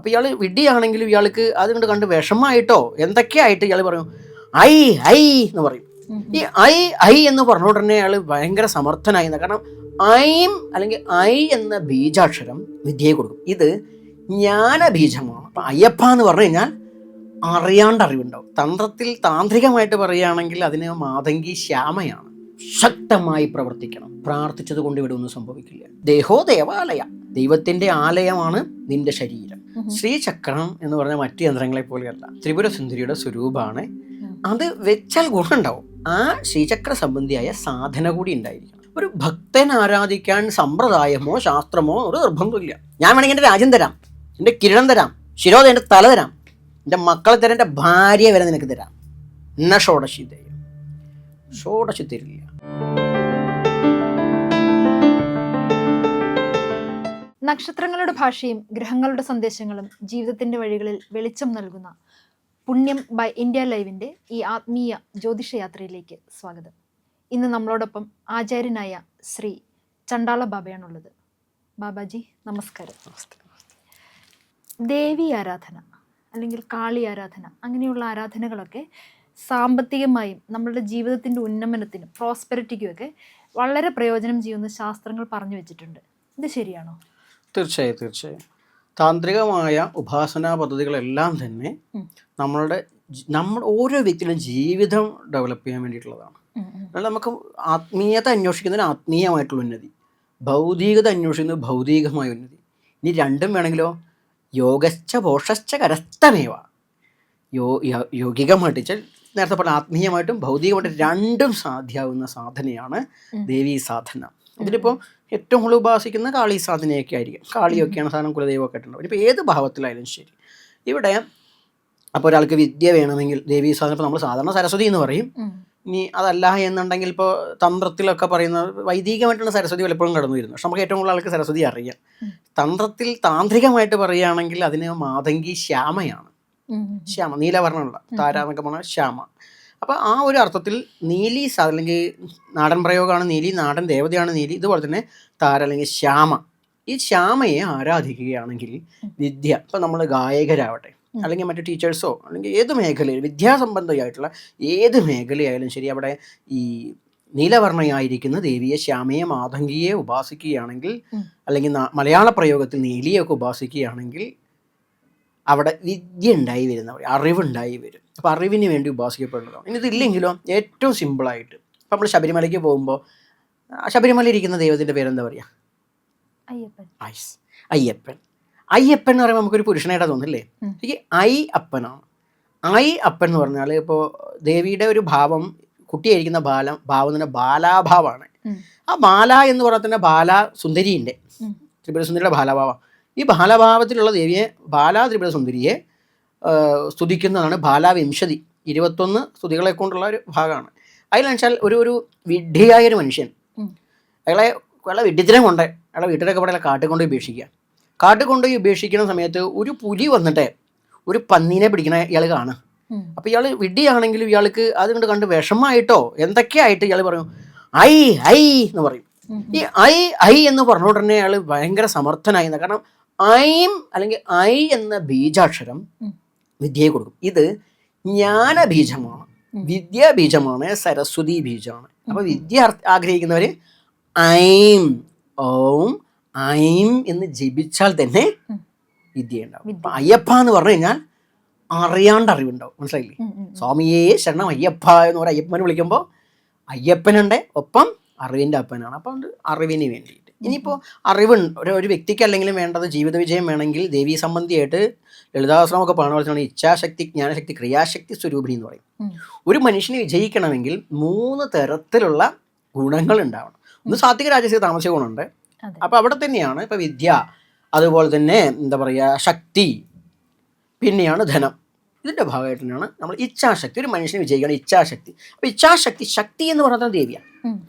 അപ്പോൾ ഇയാൾ വിഡ്ഢിയാണെങ്കിലും ഇയാൾക്ക് അതുകൊണ്ട് കണ്ട് വിഷമമായിട്ടോ എന്തൊക്കെയായിട്ട് ഇയാൾ പറയും ഐ ഐ എന്ന് പറയും. ഈ ഐ എന്ന് പറഞ്ഞുകൊണ്ട് തന്നെ അയാൾ ഭയങ്കര സമർത്ഥനായി. കാരണം ഐം അല്ലെങ്കിൽ ഐ എന്ന ബീജാക്ഷരം വിദ്യയെ കൊടുക്കും. ഇത് ജ്ഞാനബീജമാണ്. അപ്പം അയ്യപ്പ എന്ന് പറഞ്ഞു കഴിഞ്ഞാൽ അറിയാണ്ട് അറിവുണ്ടാവും. തന്ത്രത്തിൽ താന്ത്രികമായിട്ട് പറയുകയാണെങ്കിൽ അതിന് മാതങ്കി ശ്യാമയാണ്. ശക്തമായി പ്രവർത്തിക്കണം. പ്രാർത്ഥിച്ചത് കൊണ്ട് ഇവിടെ ഒന്നും സംഭവിക്കില്ല. ദേഹോ ദേവാലയ, ദൈവത്തിന്റെ ആലയമാണ് നിന്റെ ശരീരം. ശ്രീചക്രം എന്ന് പറഞ്ഞ മറ്റു യന്ത്രങ്ങളെ പോലെയല്ല, ത്രിപുര സുന്ദരിയുടെ സ്വരൂപമാണ്. അത് വെച്ചാൽ ഗുണമുണ്ടാവും. ആ ശ്രീചക്ര സംബന്ധിയായ സാധന കൂടി ഉണ്ടായിരിക്കണം. ഒരു ഭക്തൻ ആരാധിക്കാൻ സമ്പ്രദായമോ ശാസ്ത്രമോ ഒരു നിർബന്ധമില്ല. ഞാൻ വേണമെങ്കിൽ എൻ്റെ രാജ്യം തരാം, എൻ്റെ കിരീടം തരാം, ശിരോധ എൻ്റെ തല തരാം, എൻ്റെ മക്കളെ തരാം, എൻ്റെ ഭാര്യയെ വരെ നിനക്ക് തരാം. എന്ന ഷോഡശി തരും, ഷോഡശി തരില്ല. നക്ഷത്രങ്ങളുടെ ഭാഷയും ഗ്രഹങ്ങളുടെ സന്ദേശങ്ങളും ജീവിതത്തിന്റെ വഴികളിൽ വെളിച്ചം നൽകുന്ന പുണ്യം ബൈ ഇന്ത്യ ലൈവിന്റെ ഈ ആത്മീയ ജ്യോതിഷയാത്രയിലേക്ക് സ്വാഗതം. ഇന്ന് നമ്മളോടൊപ്പം ആചാര്യനായ ശ്രീ ചണ്ടാള ബാബയാണുള്ളത്. ബാബാജി നമസ്കാരം. ദേവി ആരാധന അല്ലെങ്കിൽ കാളി ആരാധന, അങ്ങനെയുള്ള ആരാധനകളൊക്കെ സാമ്പത്തികമായും നമ്മളുടെ ജീവിതത്തിൻ്റെ ഉന്നമനത്തിനും പ്രോസ്പെരിറ്റിക്കുമൊക്കെ വളരെ പ്രയോജനം ചെയ്യുന്ന ശാസ്ത്രങ്ങൾ പറഞ്ഞു വെച്ചിട്ടുണ്ട്. ഇത് ശരിയാണോ? തീർച്ചയായും താന്ത്രികമായ ഉപാസനാ പദ്ധതികളെല്ലാം തന്നെ നമ്മൾ ഓരോ വ്യക്തിയുടെയും ജീവിതം ഡെവലപ്പ് ചെയ്യാൻ വേണ്ടിയിട്ടുള്ളതാണ്. എന്നാൽ നമുക്ക് ആത്മീയത അന്വേഷിക്കുന്നതിന് ആത്മീയമായിട്ടുള്ള ഉന്നതി, ഭൗതികത അന്വേഷിക്കുന്നത് ഭൗതികമായ ഉന്നതി. ഇനി രണ്ടും വേണമെങ്കിലോ യോഗശ്ച പോഷശ്ച കരസ്ഥമേവ. യോഗികമായിട്ട് വെച്ചാൽ നേരത്തെ പറഞ്ഞ ആത്മീയമായിട്ടും ഭൗതികമായിട്ടും രണ്ടും സാധ്യമാവുന്ന സാധനയാണ് ദേവീ സാധന. ഇതിലിപ്പോൾ ഏറ്റവും കൂടുതൽ ഉപാസിക്കുന്ന കാളി സാധനയൊക്കെ ആയിരിക്കും. കാളിയൊക്കെയാണ് സാധനം, കുലദൈവമൊക്കെ ആയിട്ടുണ്ടാവും. ഇപ്പോൾ ഏത് ഭാവത്തിലായാലും ശരി. ഇവിടെ അപ്പോൾ ഒരാൾക്ക് വിദ്യ വേണമെങ്കിൽ ദേവീ സാധന, ഇപ്പോൾ നമ്മൾ സാധാരണ സരസ്വതി എന്ന് പറയും. ഇനി അതല്ല എന്നുണ്ടെങ്കിൽ ഇപ്പോൾ തന്ത്രത്തിലൊക്കെ പറയുന്ന വൈദികമായിട്ടുള്ള സരസ്വതി പലപ്പോഴും കടന്നു വരുന്നു. പക്ഷെ നമുക്ക് ഏറ്റവും കൂടുതൽ ആൾക്ക് സരസ്വതി അറിയാം. തന്ത്രത്തിൽ താന്ത്രികമായിട്ട് പറയുകയാണെങ്കിൽ അതിന് മാതങ്കി ശ്യാമയാണ്. ശ്യാമ, നീലവർണ്ണമുള്ള താര എന്നൊക്കെ പറഞ്ഞാൽ ശ്യാമ. അപ്പോൾ ആ ഒരു അർത്ഥത്തിൽ നീലി അല്ലെങ്കിൽ നാടൻ പ്രയോഗമാണ് നീലി, നാടൻ ദേവതയാണ് നീലി. ഇതുപോലെ തന്നെ താര അല്ലെങ്കിൽ ശ്യാമ. ഈ ശ്യാമയെ ആരാധിക്കുകയാണെങ്കിൽ വിദ്യ, ഇപ്പം നമ്മൾ ഗായകരാവട്ടെ അല്ലെങ്കിൽ മറ്റു ടീച്ചേഴ്സോ അല്ലെങ്കിൽ ഏത് മേഖലയിൽ വിദ്യാസംബന്ധമായിട്ടുള്ള ഏത് മേഖലയായാലും ശരി, അവിടെ ഈ നീലവർണ്ണയായിരിക്കുന്ന ദേവിയെ ശ്യാമയെ മാതങ്കിയെ ഉപാസിക്കുകയാണെങ്കിൽ അല്ലെങ്കിൽ മലയാള പ്രയോഗത്തിൽ നീലിയൊക്കെ ഉപാസിക്കുകയാണെങ്കിൽ അവിടെ വിദ്യ ഉണ്ടായി വരുന്ന, അറിവുണ്ടായി വരും. അപ്പോൾ അറിവിന് വേണ്ടി ഉപാസിക്കപ്പെടുന്നതാണ്. ഇനി ഇതില്ലെങ്കിലോ ഏറ്റവും സിമ്പിളായിട്ട് ഇപ്പം നമ്മൾ ശബരിമലയ്ക്ക് പോകുമ്പോൾ ശബരിമല ഇരിക്കുന്ന ദൈവത്തിൻ്റെ പേരെന്താ പറയുക? അയ്യപ്പൻ. അയ്യപ്പൻ എന്ന് പറയുമ്പോൾ നമുക്കൊരു പുരുഷനായിട്ടാണ് തോന്നില്ലേ? ഈ അപ്പനാണ്. അപ്പൻ എന്ന് പറഞ്ഞാൽ ഇപ്പോൾ ദേവിയുടെ ഒരു ഭാവം, കുട്ടിയായിരിക്കുന്ന ഭാവം തന്നെ ബാലാഭാവമാണ്. ആ ബാല എന്ന് പറഞ്ഞാൽ തന്നെ ബാലാ സുന്ദരിൻ്റെ, ത്രിപുര സുന്ദരിയുടെ ബാലഭാവം. ഈ ബാലഭാവത്തിലുള്ള ദേവിയെ, ബാലാ ത്രിപുര സുന്ദരിയെ സ്തുതിക്കുന്നതാണ് ബാലാവിംശതി. 21 സ്തുതികളെ കൊണ്ടുള്ള ഒരു ഭാഗമാണ്. അതിലെന്ന് വെച്ചാൽ ഒരു വിഡ്ഢിയായൊരു മനുഷ്യൻ, അയാളെ വിഡ്ഢിത്തിനെ കൊണ്ട് അയാളെ വീട്ടിലൊക്കെ ഇവിടെ കാട്ടിക്കൊണ്ട് ഉപേക്ഷിക്കുക. കാട്ടിക്കൊണ്ട് ഉപേക്ഷിക്കുന്ന സമയത്ത് ഒരു പുലി വന്നിട്ട് ഒരു പന്നീനെ പിടിക്കണ ഇയാൾ കാണുക. അപ്പോൾ ഇയാൾ വിഡ്ഢിയാണെങ്കിലും ഇയാൾക്ക് അതുകൊണ്ട് കണ്ട് വിഷമമായിട്ടോ എന്തൊക്കെയായിട്ട് ഇയാൾ പറയും ഐ എന്ന് പറയും. ഈ ഐ എന്ന് പറഞ്ഞുകൊണ്ട് തന്നെ അയാൾ ഭയങ്കര സമർത്ഥനായി. കാരണം ഐം അല്ലെങ്കിൽ ഐ എന്ന ബീജാക്ഷരം വിദ്യയെ കൊടുക്കും. ഇത് ജ്ഞാനബീജമാണ്, വിദ്യാബീജമാണ്, സരസ്വതി ബീജമാണ്. അപ്പോൾ വിദ്യ ആഗ്രഹിക്കുന്നവർ ഐം ഓം ഐം എന്ന് ജപിച്ചാൽ തന്നെ വിദ്യ ഉണ്ടാവും. അപ്പം അയ്യപ്പ എന്ന് പറഞ്ഞു കഴിഞ്ഞാൽ അറിയാണ്ട് അറിവുണ്ടാവും. മനസ്സിലായില്ലേ? സ്വാമിയേ ശരണം അയ്യപ്പ എന്ന് പറഞ്ഞ അയ്യപ്പനെ വിളിക്കുമ്പോൾ അയ്യപ്പനുണ്ട്, ഒപ്പം അറിവിൻ്റെ അപ്പനാണ്. അപ്പം അത് അറിവിന് വേണ്ടിയിട്ട്. ഇനിയിപ്പോൾ അറിവ് ഒരു വ്യക്തിക്ക് അല്ലെങ്കിലും വേണ്ടത് ജീവിത വിജയം വേണമെങ്കിൽ ദേവീ സംബന്ധിയായിട്ട് ലളിതാശ്രമമൊക്കെ പറഞ്ഞ പോലെ ഇച്ഛാശക്തി, ജ്ഞാനശക്തി, ക്രിയാശക്തി സ്വരൂപിണി എന്ന് പറയും. ഒരു മനുഷ്യന് വിജയിക്കണമെങ്കിൽ 3 തരത്തിലുള്ള ഗുണങ്ങൾ ഉണ്ടാവണം. ഒന്ന് സാത്വിക രാജസിക താമസിക ഗുണമുണ്ട്. അപ്പോൾ അവിടെ തന്നെയാണ് ഇപ്പോൾ വിദ്യ, അതുപോലെ തന്നെ എന്താ പറയുക ശക്തി, പിന്നെയാണ് ധനം. ഇതിൻ്റെ ഭാഗമായിട്ട് തന്നെയാണ് നമ്മൾ ഇച്ഛാശക്തി. ഒരു മനുഷ്യന് വിജയിക്കണം ഇച്ഛാശക്തി. അപ്പോൾ ഇച്ഛാശക്തി, ശക്തി എന്ന് പറഞ്ഞാൽ ദേവിയാണ്.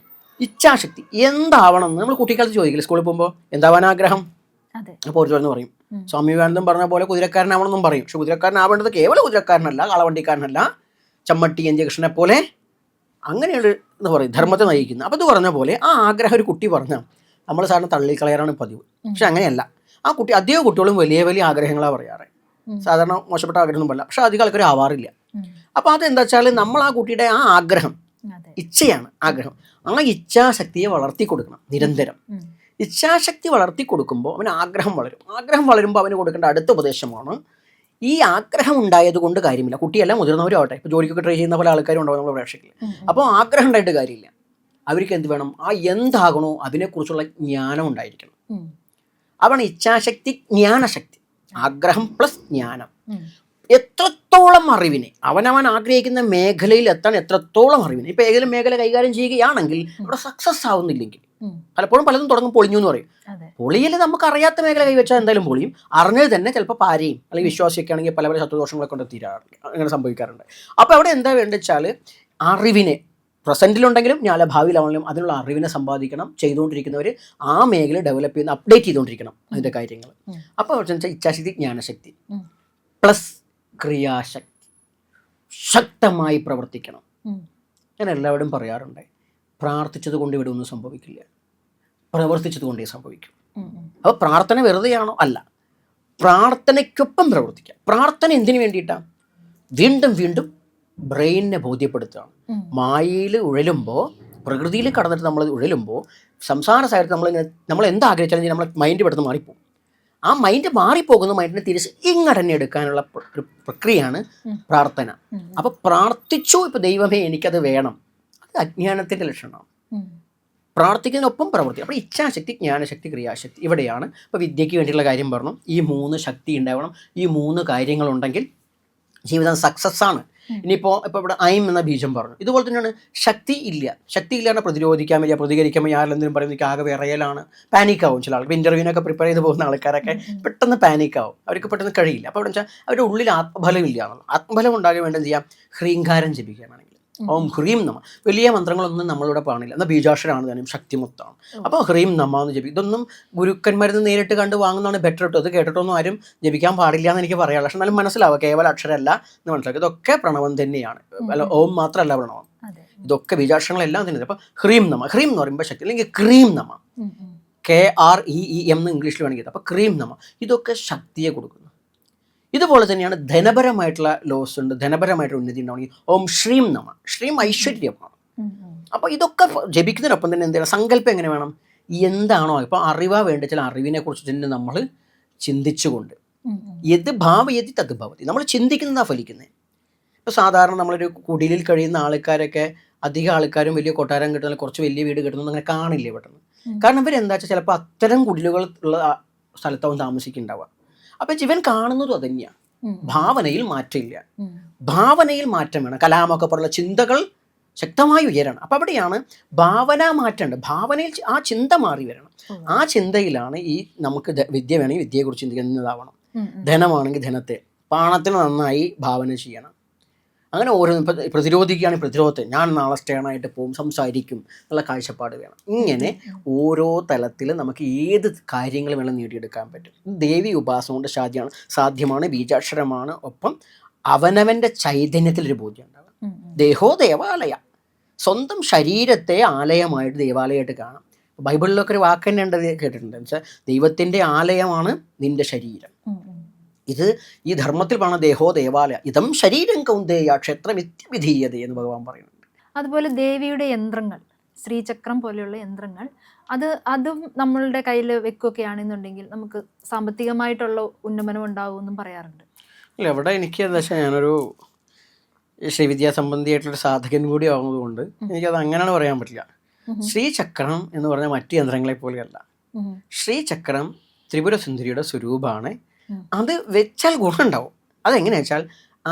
ഇച്ഛാശക്തി എന്താവണം എന്ന് നമ്മൾ കുട്ടിക്കാലത്ത് ചോദിക്കില്ല സ്കൂളിൽ പോകുമ്പോൾ, എന്താവാൻ ആഗ്രഹം? അപ്പോൾ ഓരോന്ന് പറയും. സ്വാമി വിവേകാനന്ദൻ പറഞ്ഞ പോലെ കുതിരക്കാരനാവണമെന്നും പറയും. പക്ഷെ കുതിരക്കാരനാവേണ്ടത് കേവലം കുതിരക്കാരനല്ല, കാളവണ്ടിക്കാരനല്ല, ചമ്മട്ടി എൻ ജെ കൃഷ്ണനെ പോലെ അങ്ങനെയുള്ള എന്ന് പറയും, ധർമ്മത്തെ നയിക്കുന്നത്. അപ്പോൾ ഇത് പറഞ്ഞ പോലെ ആ ആഗ്രഹം ഒരു കുട്ടി പറഞ്ഞാൽ നമ്മൾ സാറിന് തള്ളിക്കളയാറാണ് പതിവ്. പക്ഷെ അങ്ങനെയല്ല. ആ കുട്ടി അധികം കുട്ടികളും വലിയ വലിയ ആഗ്രഹങ്ങളാണ് പറയാറ്. സാധാരണ മോശപ്പെട്ട ആഗ്രഹമൊന്നും പറയില്ല, പക്ഷെ അധികം ആൾക്കാർ ആവാറില്ല. അപ്പോൾ അതെന്താ വെച്ചാൽ നമ്മൾ ആ കുട്ടിയുടെ ആ ആഗ്രഹം, ഇച്ഛയാണ് ആഗ്രഹം, ആ ഇച്ഛാശക്തിയെ വളർത്തി കൊടുക്കണം നിരന്തരം. ഇച്ഛാശക്തി വളർത്തി കൊടുക്കുമ്പോൾ അവന് ആഗ്രഹം വളരും. ആഗ്രഹം വളരുമ്പോൾ അവന് കൊടുക്കേണ്ട അടുത്ത ഉപദേശമാണ്, ഈ ആഗ്രഹം ഉണ്ടായത് കൊണ്ട് കാര്യമില്ല. കുട്ടിയല്ല, മുതിർന്നവരും ആവട്ടെ, ഇപ്പോൾ ജോലിക്കൊക്കെ ട്രൈ ചെയ്യുന്ന പല ആൾക്കാരും ഉണ്ടാവും നമ്മുടെ പ്രേക്ഷകരിൽ. അപ്പോൾ ആഗ്രഹം ഉണ്ടായിട്ട് കാര്യമില്ല. അവർക്ക് എന്ത് വേണം? ആ എന്താകണോ അതിനെക്കുറിച്ചുള്ള ജ്ഞാനം ഉണ്ടായിരിക്കണം. അതാണ് ഇച്ഛാശക്തി, ജ്ഞാനശക്തി. ആഗ്രഹം പ്ലസ് ജ്ഞാനം. എത്രത്തോളം അറിവിനെ അവനവൻ ആഗ്രഹിക്കുന്ന മേഖലയിൽ എത്താൻ എത്രത്തോളം അറിവിനെ, ഇപ്പം ഏതെങ്കിലും മേഖല കൈകാര്യം ചെയ്യുകയാണെങ്കിൽ അവിടെ സക്സസ് ആവുന്നില്ലെങ്കിൽ പലപ്പോഴും പലതും തുടങ്ങും പൊളിഞ്ഞു എന്ന് പറയും. പൊളിയിൽ നമുക്ക് അറിയാത്ത മേഖല കൈവച്ചാൽ എന്തായാലും പൊളിയും. അറിഞ്ഞത് തന്നെ ചിലപ്പോൾ പാരയും അല്ലെങ്കിൽ വിശ്വാസിയൊക്കെ ആണെങ്കിൽ പല പല ശത്രുദോഷങ്ങളൊക്കെ കൊണ്ട് തീരാറുണ്ട്. അങ്ങനെ സംഭവിക്കാറുണ്ട്. അപ്പോൾ അവിടെ എന്താ വേണ്ടത് വെച്ചാൽ അറിവിനെ പ്രസൻറ്റിലുണ്ടെങ്കിലും ഞാൻ ഭാവിയിലാണെങ്കിലും അതിനുള്ള അറിവിനെ സമ്പാദിക്കണം. ചെയ്തുകൊണ്ടിരിക്കുന്നവർ ആ മേഖല ഡെവലപ്പ് ചെയ്യുന്ന അപ്ഡേറ്റ് ചെയ്തുകൊണ്ടിരിക്കണം അതിൻ്റെ കാര്യങ്ങൾ. അപ്പോൾ ഇച്ഛാശക്തി, ജ്ഞാനശക്തി പ്ലസ് ക്രിയാശക്തി, ശക്തമായി പ്രവർത്തിക്കണം. ഞാൻ എല്ലാവരും പറയാറുണ്ട്, പ്രാർത്ഥിച്ചത് കൊണ്ട് ഇവിടെ ഒന്നും സംഭവിക്കില്ല, പ്രവർത്തിച്ചത് കൊണ്ടേ സംഭവിക്കും. അപ്പോൾ പ്രാർത്ഥന വെറുതെയാണോ? അല്ല, പ്രാർത്ഥനയ്ക്കൊപ്പം പ്രവർത്തിക്കാം. പ്രാർത്ഥന എന്തിനു വേണ്ടിയിട്ടാണ്? വീണ്ടും വീണ്ടും ബ്രെയിനിനെ ബോധ്യപ്പെടുത്തുകയാണ്. മായയിൽ ഉഴലുമ്പോൾ, പ്രകൃതിയിൽ കടന്നിട്ട് നമ്മൾ ഉഴലുമ്പോൾ, സംസാര സാഹചര്യത്തിൽ നമ്മൾ എന്താഗ്രഹിച്ചാലും നമ്മളെ മൈൻഡ് പെട്ടെന്ന് മാറിപ്പോകും. ആ മൈൻഡ് മാറിപ്പോകുന്ന മൈൻഡിനെ തിരിച്ച് ഇങ്ങോട്ട് തന്നെ എടുക്കാനുള്ള ഒരു പ്രക്രിയയാണ് പ്രാർത്ഥന. അപ്പോൾ പ്രാർത്ഥിച്ചു, ഇപ്പോൾ ദൈവമേ എനിക്കത് വേണം, അത് അജ്ഞാനത്തിൻ്റെ ലക്ഷണമാണ്. പ്രാർത്ഥിക്കുന്നതിനൊപ്പം പ്രവർത്തി. അപ്പോൾ ഇച്ഛാശക്തി, ജ്ഞാനശക്തി, ക്രിയാശക്തി ഇവിടെയാണ്. ഇപ്പോൾ വിദ്യയ്ക്ക് വേണ്ടിയുള്ള കാര്യം പറഞ്ഞു, ഈ 3 ശക്തി ഉണ്ടാവണം. ഈ 3 കാര്യങ്ങളുണ്ടെങ്കിൽ ജീവിതം സക്സസ് ആണ്. ഇനിയിപ്പോൾ ഇവിടെ ഐം എന്ന ബീജം പറഞ്ഞു, ഇതുപോലെ തന്നെയാണ് ശക്തി ഇല്ല. ശക്തി ഇല്ലാതെ പ്രതിരോധിക്കാൻ വയ്യ, പ്രതികരിക്കാൻ വയ്യ. ആരെന്തെങ്കിലും പറയുന്നത് ആകെ വിറയലാണ്, പാനിക്കാവും. ചില ആൾക്ക് ഇൻ്റർവ്യൂവിനൊക്കെ പ്രിപ്പയർ ചെയ്ത് പോകുന്ന ആൾക്കാരൊക്കെ പെട്ടെന്ന് പാനിക്കാവും, അവർക്ക് പെട്ടെന്ന് കഴിയില്ല. അപ്പോൾ അവിടെ വെച്ചാൽ അവരുടെ ഉള്ളിൽ ആത്മബലം ഇല്ലയാണല്ലോ. ആത്മബലം ഉണ്ടാകാൻ വേണ്ടി എന്ത് ചെയ്യാം? ഹ്രീങ്കാരം ജപിക്കുകയാണെങ്കിൽ ഓം ഹ്രീം നമ. വലിയ മന്ത്രങ്ങളൊന്നും നമ്മളിവിടെ പാടില്ല, എന്നാൽ ബീജാക്ഷരമാണ് തന്നെ ശക്തിമുത്താണ്. അപ്പോൾ ഹ്രീം നമ എന്ന് ജപിക്കും. ഇതൊന്നും ഗുരുക്കന്മാരിൽ നിന്ന് നേരിട്ട് കണ്ട് വാങ്ങുന്നതാണ് ബെറ്റർ കേട്ടോ. ഇത് കേട്ടിട്ടൊന്നും ആരും ജപിക്കാൻ പാടില്ല എന്ന് എനിക്ക് പറയാം. പക്ഷെ എന്നാലും മനസ്സിലാവുക, കേവല അക്ഷരമല്ല എന്ന് മനസ്സിലാക്കുക. ഇതൊക്കെ പ്രണവം തന്നെയാണ്, അല്ല ഓം മാത്രമല്ല പ്രണവം. ഇതൊക്കെ ബീജാക്ഷരങ്ങളെല്ലാം തന്നെ. അപ്പോൾ ഹ്രീം നമ, ഹ്രീം എന്ന് പറയുമ്പോൾ ശക്തി, അല്ലെങ്കിൽ ക്രീം നമ, KREEM എന്ന് ഇംഗ്ലീഷിൽ വേണമെങ്കിൽ. അപ്പോൾ ക്രീം നമ, ഇതൊക്കെ ശക്തിയെ കൊടുക്കുന്നു. ഇതുപോലെ തന്നെയാണ് ധനപരമായിട്ടുള്ള ലോസ് ഉണ്ട്, ധനപരമായിട്ടുള്ള ഉന്നതി ഉണ്ടാവണമെങ്കിൽ ഓം ശ്രീം നമ. ശ്രീം ഐശ്വര്യമാണ്. അപ്പോൾ ഇതൊക്കെ ജപിക്കുന്നതിനൊപ്പം തന്നെ എന്താണ് സങ്കല്പം എങ്ങനെ വേണം? എന്താണോ ഇപ്പോൾ അറിവാ വേണ്ട ചില അറിവിനെ കുറിച്ച് തന്നെ നമ്മൾ ചിന്തിച്ചുകൊണ്ട് യത് ഭാവയതി തത് ഭവതി, നമ്മൾ ചിന്തിക്കുന്നതാണ് ഫലിക്കുന്നത്. ഇപ്പോൾ സാധാരണ നമ്മളൊരു കുടിലിൽ കഴിയുന്ന ആൾക്കാരൊക്കെ അധികം ആൾക്കാരും വലിയ കൊട്ടാരം കിട്ടുന്ന കുറച്ച് വലിയ വീട് കിട്ടുന്നത് അങ്ങനെ കാണില്ലേ പെട്ടെന്ന്. കാരണം ഇവരെന്താ വെച്ചാൽ ചിലപ്പോൾ അത്തരം കുടിലുകൾ ഉള്ള സ്ഥലത്താവും താമസിക്കുന്നുണ്ടാവുക. അപ്പം ഇവൻ കാണുന്നതും അത് തന്നെയാണ്. ഭാവനയിൽ മാറ്റമില്ല. ഭാവനയിൽ മാറ്റം വേണം. കലാമൊക്കെ പോലുള്ള ചിന്തകൾ ശക്തമായി ഉയരണം. അപ്പം അവിടെയാണ് ഭാവന മാറ്റേണ്ടത്. ഭാവനയിൽ ആ ചിന്ത മാറി വരണം. ആ ചിന്തയിലാണ് ഈ നമുക്ക് വിദ്യ വേണമെങ്കിൽ വിദ്യയെക്കുറിച്ച് ചിന്തിക്കുന്നതാവണം, ധനമാണെങ്കിൽ ധനത്തെ, പണത്തിന് നന്നായി ഭാവന ചെയ്യണം. അങ്ങനെ ഓരോ പ്രതിരോധിക്കുകയാണെങ്കിൽ പ്രതിരോധത്തെ, ഞാൻ നാളെ സ്റ്റേണായിട്ട് പോകും, സംസാരിക്കും എന്നുള്ള കാഴ്ചപ്പാട് വേണം. ഇങ്ങനെ ഓരോ തലത്തിൽ നമുക്ക് ഏത് കാര്യങ്ങൾ വേണം നേടിയെടുക്കാൻ പറ്റും. ദേവി ഉപാസന കൊണ്ട് സാധ്യമാണ്, ബീജാക്ഷരമാണ്. ഒപ്പം അവനവൻ്റെ ചൈതന്യത്തിലൊരു ബോധ്യം ഉണ്ടാകും. ദേഹോ ദേവാലയ, സ്വന്തം ശരീരത്തെ ആലയമായിട്ട് ദേവാലയമായിട്ട് കാണാം. ബൈബിളിലൊക്കെ ഒരു വാക്ക് തന്നെ ഉണ്ട്, കേട്ടിട്ടുണ്ട്. എന്ന് വെച്ചാൽ ദൈവത്തിൻ്റെ ആലയമാണ് നിൻ്റെ ശരീരം. ഇത് ഈ ധർമ്മത്തിൽ പറഞ്ഞ ദേഹോ ദേവാലയ, ഇതം ശരീരം കൗന്ദേയ ക്ഷേത്രം വിധീയത എന്ന് ഭഗവാൻ പറയുന്നുണ്ട്. അതുപോലെ ദേവിയുടെ യന്ത്രങ്ങൾ, ശ്രീചക്രം പോലെയുള്ള യന്ത്രങ്ങൾ, അതും നമ്മളുടെ കയ്യിൽ വെക്കുകയാണെന്നുണ്ടെങ്കിൽ നമുക്ക് സാമ്പത്തികമായിട്ടുള്ള ഉന്നമനം ഉണ്ടാകുമെന്നും പറയാറുണ്ട്. അല്ല, ഇവിടെ എനിക്ക് എന്താ വെച്ചാൽ ഞാനൊരു ശ്രീവിദ്യാ സംബന്ധിയായിട്ടുള്ളൊരു സാധകൻ കൂടി ആവുന്നതുകൊണ്ട് എനിക്കത് അങ്ങനെയാണ് പറയാൻ പറ്റില്ല. ശ്രീചക്രം എന്ന് പറഞ്ഞാൽ മറ്റ് യന്ത്രങ്ങളെ പോലെയല്ല. ശ്രീചക്രം ത്രിപുരസുന്ദരിയുടെ സ്വരൂപമാണ്. അത് വെച്ചാൽ ഗുണമുണ്ടാവും. അതെങ്ങനെയാ വെച്ചാൽ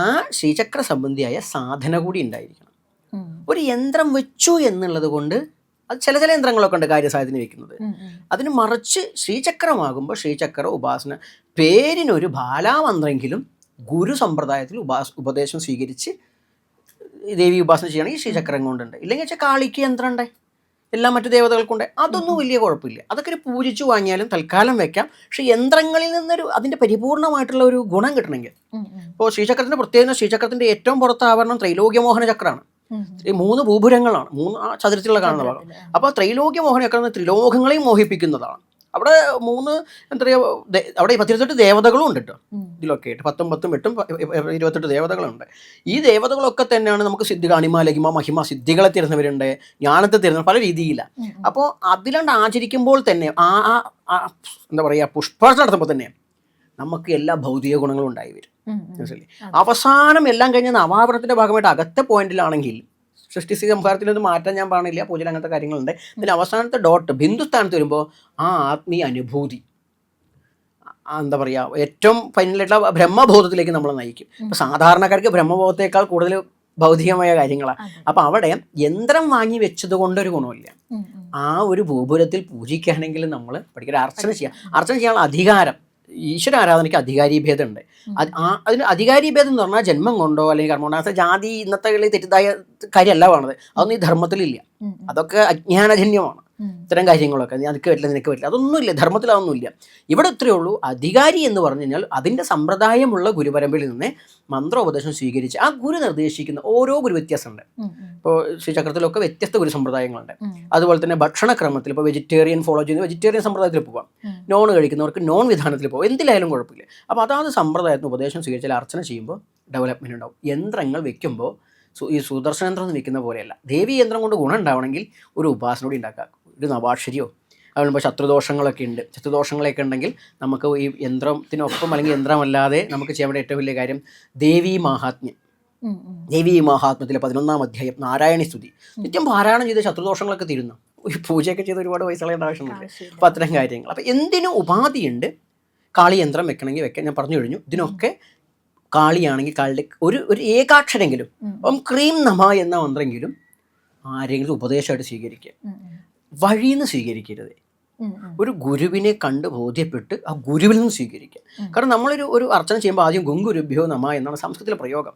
ആ ശ്രീചക്ര സംബന്ധിയായ സാധന കൂടി ഉണ്ടായിരിക്കണം. ഒരു യന്ത്രം വെച്ചു എന്നുള്ളത് കൊണ്ട് അത് ചില യന്ത്രങ്ങളൊക്കെ ഉണ്ട് കാര്യസാധ്യത്തിന് വെക്കുന്നത്. അതിന് മറിച്ച് ശ്രീചക്രമാകുമ്പോൾ ശ്രീചക്ര ഉപാസന പേരിനൊരു ബാലാമന്ത്രെങ്കിലും ഗുരു സമ്പ്രദായത്തിൽ ഉപദേശം സ്വീകരിച്ച് ദേവി ഉപാസന ചെയ്യണമെങ്കിൽ ശ്രീചക്രം കൊണ്ടുണ്ട്. ഇല്ലെങ്കിൽ വെച്ചാൽ കാളിക്ക് യന്ത്രം ഉണ്ട്, എല്ലാ മറ്റു ദേവതകൾക്കുണ്ട്. അതൊന്നും വലിയ കുഴപ്പമില്ല. അതൊക്കെ ഒരു പൂജിച്ചു വാങ്ങിയാലും തൽക്കാലം വെക്കാം. പക്ഷെ യന്ത്രങ്ങളിൽ നിന്നൊരു അതിൻ്റെ പരിപൂർണമായിട്ടുള്ള ഒരു ഗുണം കിട്ടണമെങ്കിൽ, ഇപ്പോൾ ശ്രീചക്രത്തിൻ്റെ പ്രത്യേകത, ശ്രീചക്രത്തിൻ്റെ ഏറ്റവും പുറത്തെ ആവരണം ത്രൈലോക്യമോഹന ചക്രമാണ്. ഈ 3 ഭൂപുരങ്ങളാണ്, 3 ചതുരത്തിലുള്ള കാണുന്ന ഭാഗം. അപ്പോൾ ത്രൈലോക്യമോഹന ചക്രം ത്രിലോകങ്ങളെയും മോഹിപ്പിക്കുന്നതാണ്. അവിടെ 3 എന്താ പറയുക, അവിടെ 28 ദേവതകളും ഉണ്ട് കേട്ടോ ഇതിലൊക്കെ ആയിട്ട്. 10 10 8 28 ദേവതകളുണ്ട്. ഈ ദേവതകളൊക്കെ തന്നെയാണ് നമുക്ക് സിദ്ധി, കാണിമ, ലഹിമ, മഹിമ, സിദ്ധികളെ തരുന്നവരുണ്ട്, ജ്ഞാനത്തെ തരുന്ന പല രീതിയിലാണ്. അപ്പോൾ അതിലാണ്ട് ആചരിക്കുമ്പോൾ തന്നെ എന്താ പറയുക, പുഷ്പാർച്ചന നടത്തുമ്പോൾ തന്നെ നമുക്ക് എല്ലാ ഭൗതിക ഗുണങ്ങളും ഉണ്ടായി വരും. മനസ്സിലായി? അവസാനം എല്ലാം കഴിഞ്ഞ നവാവരണത്തിൻ്റെ ഭാഗമായിട്ട് അകത്തെ പോയിന്റിലാണെങ്കിൽ സൃഷ്ടി സംഹാരത്തിലൊന്നും മാറ്റാൻ ഞാൻ പാടില്ല, പൂജയിൽ അങ്ങനത്തെ കാര്യങ്ങളുണ്ട്. പിന്നെ അവസാനത്തെ ഡോട്ട് ബിന്ദുസ്ഥാനത്ത് വരുമ്പോൾ ആ ആത്മീയ അനുഭൂതി, എന്താ പറയുക, ഏറ്റവും ഫൈനലായിട്ടുള്ള ബ്രഹ്മബോധത്തിലേക്ക് നമ്മൾ നയിക്കും. ഇപ്പം സാധാരണക്കാർക്ക് ബ്രഹ്മബോധത്തേക്കാൾ കൂടുതൽ ഭൗതികമായ കാര്യങ്ങളാണ്. അപ്പം അവിടെ യന്ത്രം വാങ്ങി വെച്ചത് കൊണ്ടൊരു ഗുണമില്ല. ആ ഒരു ഗോപുരത്തിൽ പൂജിക്കുകയാണെങ്കിൽ നമ്മൾ പഠിക്കുക, അർച്ചന ചെയ്യാനുള്ള അധികാരം, ഈശ്വര ആരാധനയ്ക്ക് അധികാരീഭേദം ഉണ്ട്. അതിന് അധികാരീഭേദം എന്ന് പറഞ്ഞാൽ ജന്മം കൊണ്ടോ അല്ലെങ്കിൽ കർമ്മം കൊണ്ടോ, ജാതി ഇന്നത്തെ തെറ്റിദ്ധായ കാര്യമല്ല വേണത്. അതൊന്നും ഈ ധർമ്മത്തിലില്ല. അതൊക്കെ അജ്ഞാനജന്യമാണ്. ഇത്തരം കാര്യങ്ങളൊക്കെ നിനക്ക് പറ്റില്ല, നിനക്ക് പറ്റില്ല, അതൊന്നുമില്ല ധർമ്മത്തിൽ. അതൊന്നുമില്ല. ഇവിടെ ഇത്രയേ ഉള്ളൂ, അധികാരി എന്ന് പറഞ്ഞു കഴിഞ്ഞാൽ അതിൻ്റെ സമ്പ്രദായമുള്ള ഗുരുപരമ്പരയിൽ നിന്ന് മന്ത്രോപദേശം സ്വീകരിച്ച് ആ ഗുരു നിർദ്ദേശിക്കുന്ന ഓരോ ഗുരു വ്യത്യാസമുണ്ട്. ഇപ്പോൾ ശ്രീചക്രത്തിലൊക്കെ വ്യത്യസ്ത ഗുരു സമ്പ്രദായങ്ങളുണ്ട്. അതുപോലെ തന്നെ ഭക്ഷണക്രമത്തിൽ ഇപ്പോൾ വെജിറ്റേറിയൻ ഫോളോ ചെയ്യുന്ന വെജിറ്റേറിയൻ സമ്പ്രദായത്തിൽ പോകാം, നോൺ കഴിക്കുന്നവർക്ക് നോൺ വിധാനത്തിൽ പോകാം, എന്തിലായാലും കുഴപ്പമില്ല. അപ്പോൾ അതാത് സമ്പ്രദായത്തിന് ഉപദേശം സ്വീകരിച്ചാൽ അർച്ചന ചെയ്യുമ്പോൾ ഡെവലപ്മെൻറ്റ് ഉണ്ടാവും. യന്ത്രങ്ങൾ വെക്കുമ്പോൾ ഈ സുദർശന യന്ത്രം എന്ന് വെക്കുന്ന പോലെയല്ല. ദേവീ യന്ത്രം കൊണ്ട് ഗുണം ഉണ്ടാവണമെങ്കിൽ ഒരു ഉപാസനയോടെ ഉണ്ടാക്കുക, ഒരു നവാക്ഷരിയോ. അതുകൊണ്ട് ശത്രുദോഷങ്ങളൊക്കെ ഉണ്ട്. ശത്രുദോഷങ്ങളൊക്കെ ഉണ്ടെങ്കിൽ നമുക്ക് ഈ യന്ത്രത്തിനൊപ്പം അല്ലെങ്കിൽ യന്ത്രമല്ലാതെ നമുക്ക് ചെയ്യേണ്ട ഏറ്റവും വലിയ കാര്യം ദേവീ മാഹാത്മ്യം. ദേവീ മാഹാത്മ്യത്തിലെ 11-ാം അധ്യായം നാരായണി സ്തുതി നിത്യം പാരായണം ചെയ്ത് ശത്രുദോഷങ്ങളൊക്കെ തീരുന്നു. ഈ പൂജയൊക്കെ ചെയ്ത് ഒരുപാട് പൈസ കളയേണ്ട ആവശ്യമില്ല. അപ്പോൾ അത്തരം കാര്യങ്ങൾ. അപ്പോൾ എന്തിനും ഉപാധിയുണ്ട്. കാളി യന്ത്രം വെക്കണമെങ്കിൽ വെക്കാൻ ഞാൻ പറഞ്ഞു കഴിഞ്ഞു. ഇതിനൊക്കെ കാളിയാണെങ്കിൽ കാളിയുടെ ഒരു ഏകാക്ഷരെങ്കിലും ഓം ക്രീം നമ എന്ന മന്ത്രമെങ്കിലും ആരെങ്കിലും ഉപദേശമായിട്ട് സ്വീകരിക്കുക. വഴിന്ന് സ്വീകരിക്കരുത്. ഒരു ഗുരുവിനെ കണ്ട് ബോധ്യപ്പെട്ട് ആ ഗുരുവിൽ നിന്ന് സ്വീകരിക്കുക. കാരണം നമ്മളൊരു അർച്ചന ചെയ്യുമ്പോൾ ആദ്യം ഗുരുഭ്യോ നമ എന്നാണ് സംസ്കൃതത്തിലെ പ്രയോഗം.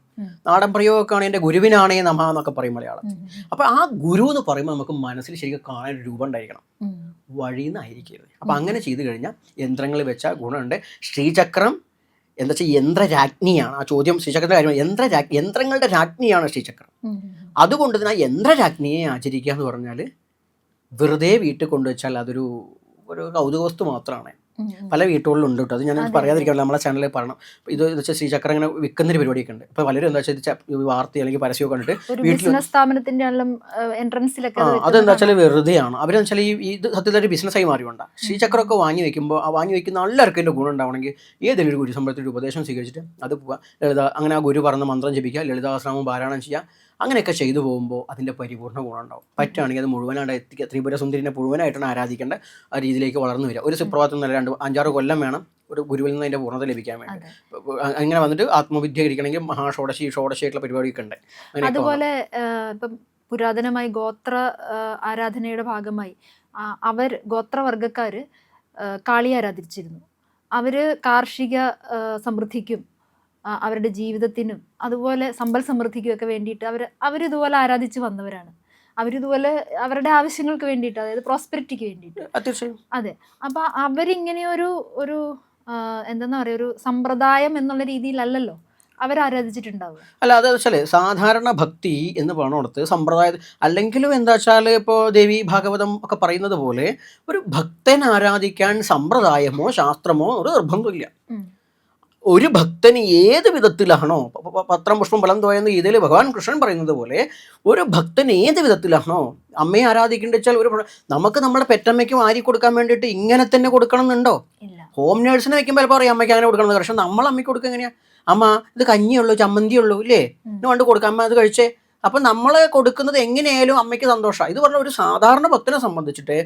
നാടൻ പ്രയോഗമൊക്കെയാണ് എൻ്റെ ഗുരുവിനാണേ നമ എന്നൊക്കെ പറയും മലയാളത്തിൽ. അപ്പോൾ ആ ഗുരു എന്ന് പറയുമ്പോൾ നമുക്ക് മനസ്സിൽ ശരിക്കും കാണാൻ ഒരു രൂപം ഉണ്ടായിരിക്കണം, വഴിന്നായിരിക്കരുത്. അപ്പം അങ്ങനെ ചെയ്തു കഴിഞ്ഞാൽ യന്ത്രങ്ങൾ വെച്ചാൽ ഗുണമുണ്ട്. ശ്രീചക്രം എന്താ വെച്ചാൽ യന്ത്രരാജ്ഞിയാണ്. ആ ചോദ്യം ശ്രീചക്രത്തിൻ്റെ കാര്യമാണ്. യന്ത്രങ്ങളുടെ രാജ്ഞിയാണ് ശ്രീചക്രം. അതുകൊണ്ട് തന്നെ ആ യന്ത്രരാജ്ഞിയെ ആചരിക്കുക എന്ന് പറഞ്ഞാൽ വെറുതെ വീട്ടിൽ കൊണ്ടുവച്ചാൽ അതൊരു കൗതുക വസ്തു മാത്രമാണ്. പല വീട്ടുകളിലും ഉണ്ട് കേട്ടോ. അത് ഞാൻ പറയാതിരിക്കാം, നമ്മളെ ചാനലിൽ പറയണം. ഇത് വെച്ചാൽ ശ്രീചക്രം ഇങ്ങനെ വിൽക്കുന്നൊരു പരിപാടിയൊക്കെ ഉണ്ട്. അപ്പോൾ പലരും എന്താ വെച്ചാൽ വാർത്ത അല്ലെങ്കിൽ പരസ്യമൊക്കെ കണ്ടിട്ട് വീട്ടിൽ അതെന്താ വെച്ചാൽ വെറുതെയാണ്. അവരെന്ന് വെച്ചാൽ ഇത് സത്യത്തിൽ ഒരു ബിസിനസ്സായി മാറിയുണ്ട്. ശ്രീചക്രമൊക്കെ വാങ്ങി വെക്കുമ്പോൾ ആ വാങ്ങി വെക്കുന്ന എല്ലാവർക്കും എൻ്റെ ഗുണം ഉണ്ടാവണമെങ്കിൽ ഏതെങ്കിലും ഒരു ഗുരു സംബന്ധത്തിൽ ഉപദേശം സ്വീകരിച്ചിട്ട് അത് പോവുക, ലളിത അങ്ങനെ ആ ഗുരു പറഞ്ഞ മന്ത്രം ജപിക്കുക, ലളിതാശ്രമം പാരായണം ചെയ്യുക. അങ്ങനെയൊക്കെ ചെയ്തു പോകുമ്പോൾ അതിൻ്റെ പരിപൂർണ്ണ ഗുണം ഉണ്ടാവും. പറ്റുകയാണെങ്കിൽ അത് മുഴുവനായിട്ട് എത്തിക്കുക. ത്രിപുര സുന്ദരിനെ മുഴുവനായിട്ടാണ് ആരാധിക്കേണ്ട ആ രീതിയിലേക്ക് വളർന്നു വരിക. ഒരു സുപ്രഭാതം നല്ല 5-6 കൊല്ലം വേണം ഒരു ഗുരുവിൽ നിന്ന് അതിൻ്റെ പൂർണ്ണത ലഭിക്കാൻ വേണ്ടി. അങ്ങനെ വന്നിട്ട് ആത്മവിദ്യ ഇരിക്കണമെങ്കിൽ ഷോഡശിയായിട്ടുള്ള പരിപാടിയൊക്കെ ഉണ്ട്. അതുപോലെ ഇപ്പം പുരാതനമായി ഗോത്ര ആരാധനയുടെ ഭാഗമായി ഗോത്രവർഗക്കാർ കാളി ആരാധിച്ചിരുന്നു. അവർ കാർഷിക സമൃദ്ധിക്കും അവരുടെ ജീവിതത്തിനും അതുപോലെ സമ്പൽ സമൃദ്ധിക്കുമൊക്കെ വേണ്ടിയിട്ട് അവരിതുപോലെ ആരാധിച്ച് വന്നവരാണ്. അവരിതുപോലെ അവരുടെ ആവശ്യങ്ങൾക്ക് വേണ്ടിയിട്ട്, അതായത് പ്രോസ്പെരിറ്റിക്ക് വേണ്ടിയിട്ട്. അതെ. അപ്പം അവരിങ്ങനെയൊരു എന്താ പറയുക, ഒരു സമ്പ്രദായം എന്നുള്ള രീതിയിലല്ലല്ലോ അവരാരാധിച്ചിട്ടുണ്ടാവുക. അല്ല, അത് വെച്ചാൽ സാധാരണ ഭക്തി എന്ന് പറഞ്ഞോടത്ത് സമ്പ്രദായം അല്ലെങ്കിലും എന്താ വെച്ചാൽ ഇപ്പോൾ ദേവി ഭാഗവതം ഒക്കെ പറയുന്നത് പോലെ ഒരു ഭക്തൻ ആരാധിക്കാൻ സമ്പ്രദായമോ ശാസ്ത്രമോ ഒരു നിർബന്ധമില്ല. ഒരു ഭക്തന് ഏത് വിധത്തിലാണോ, പത്രം പുഷ്പം ഫലം തോയെന്ന് ഇതിൽ ഭഗവാൻ കൃഷ്ണൻ പറയുന്നത് പോലെ ഒരു ഭക്തൻ ഏത് വിധത്തിലാണോ അമ്മയെ ആരാധിക്കേണ്ട വെച്ചാൽ നമുക്ക് നമ്മുടെ പെറ്റമ്മയ്ക്ക് വാരി കൊടുക്കാൻ വേണ്ടിയിട്ട് ഇങ്ങനെ തന്നെ കൊടുക്കണം എന്നുണ്ടോ? ഹോം നേഴ്സിനെ വെക്കുമ്പോൾ ചിലപ്പോൾ അറിയാം അമ്മയ്ക്ക് അങ്ങനെ കൊടുക്കണം. പക്ഷെ നമ്മൾ അമ്മയ്ക്ക് കൊടുക്കുക എങ്ങനെയാ? അമ്മ ഇത് കഞ്ഞിയുള്ളൂ, ചമ്മന്തിയുള്ളൂ, ഇല്ലേ, ഇന്ന് കൊണ്ട് കൊടുക്കാം, അമ്മ അത് കഴിച്ചേ. അപ്പം നമ്മൾ കൊടുക്കുന്നത് എങ്ങനെയായാലും അമ്മയ്ക്ക് സന്തോഷമാണ്. ഇത് പറഞ്ഞ ഒരു സാധാരണ ഭക്തനെ സംബന്ധിച്ചിട്ട്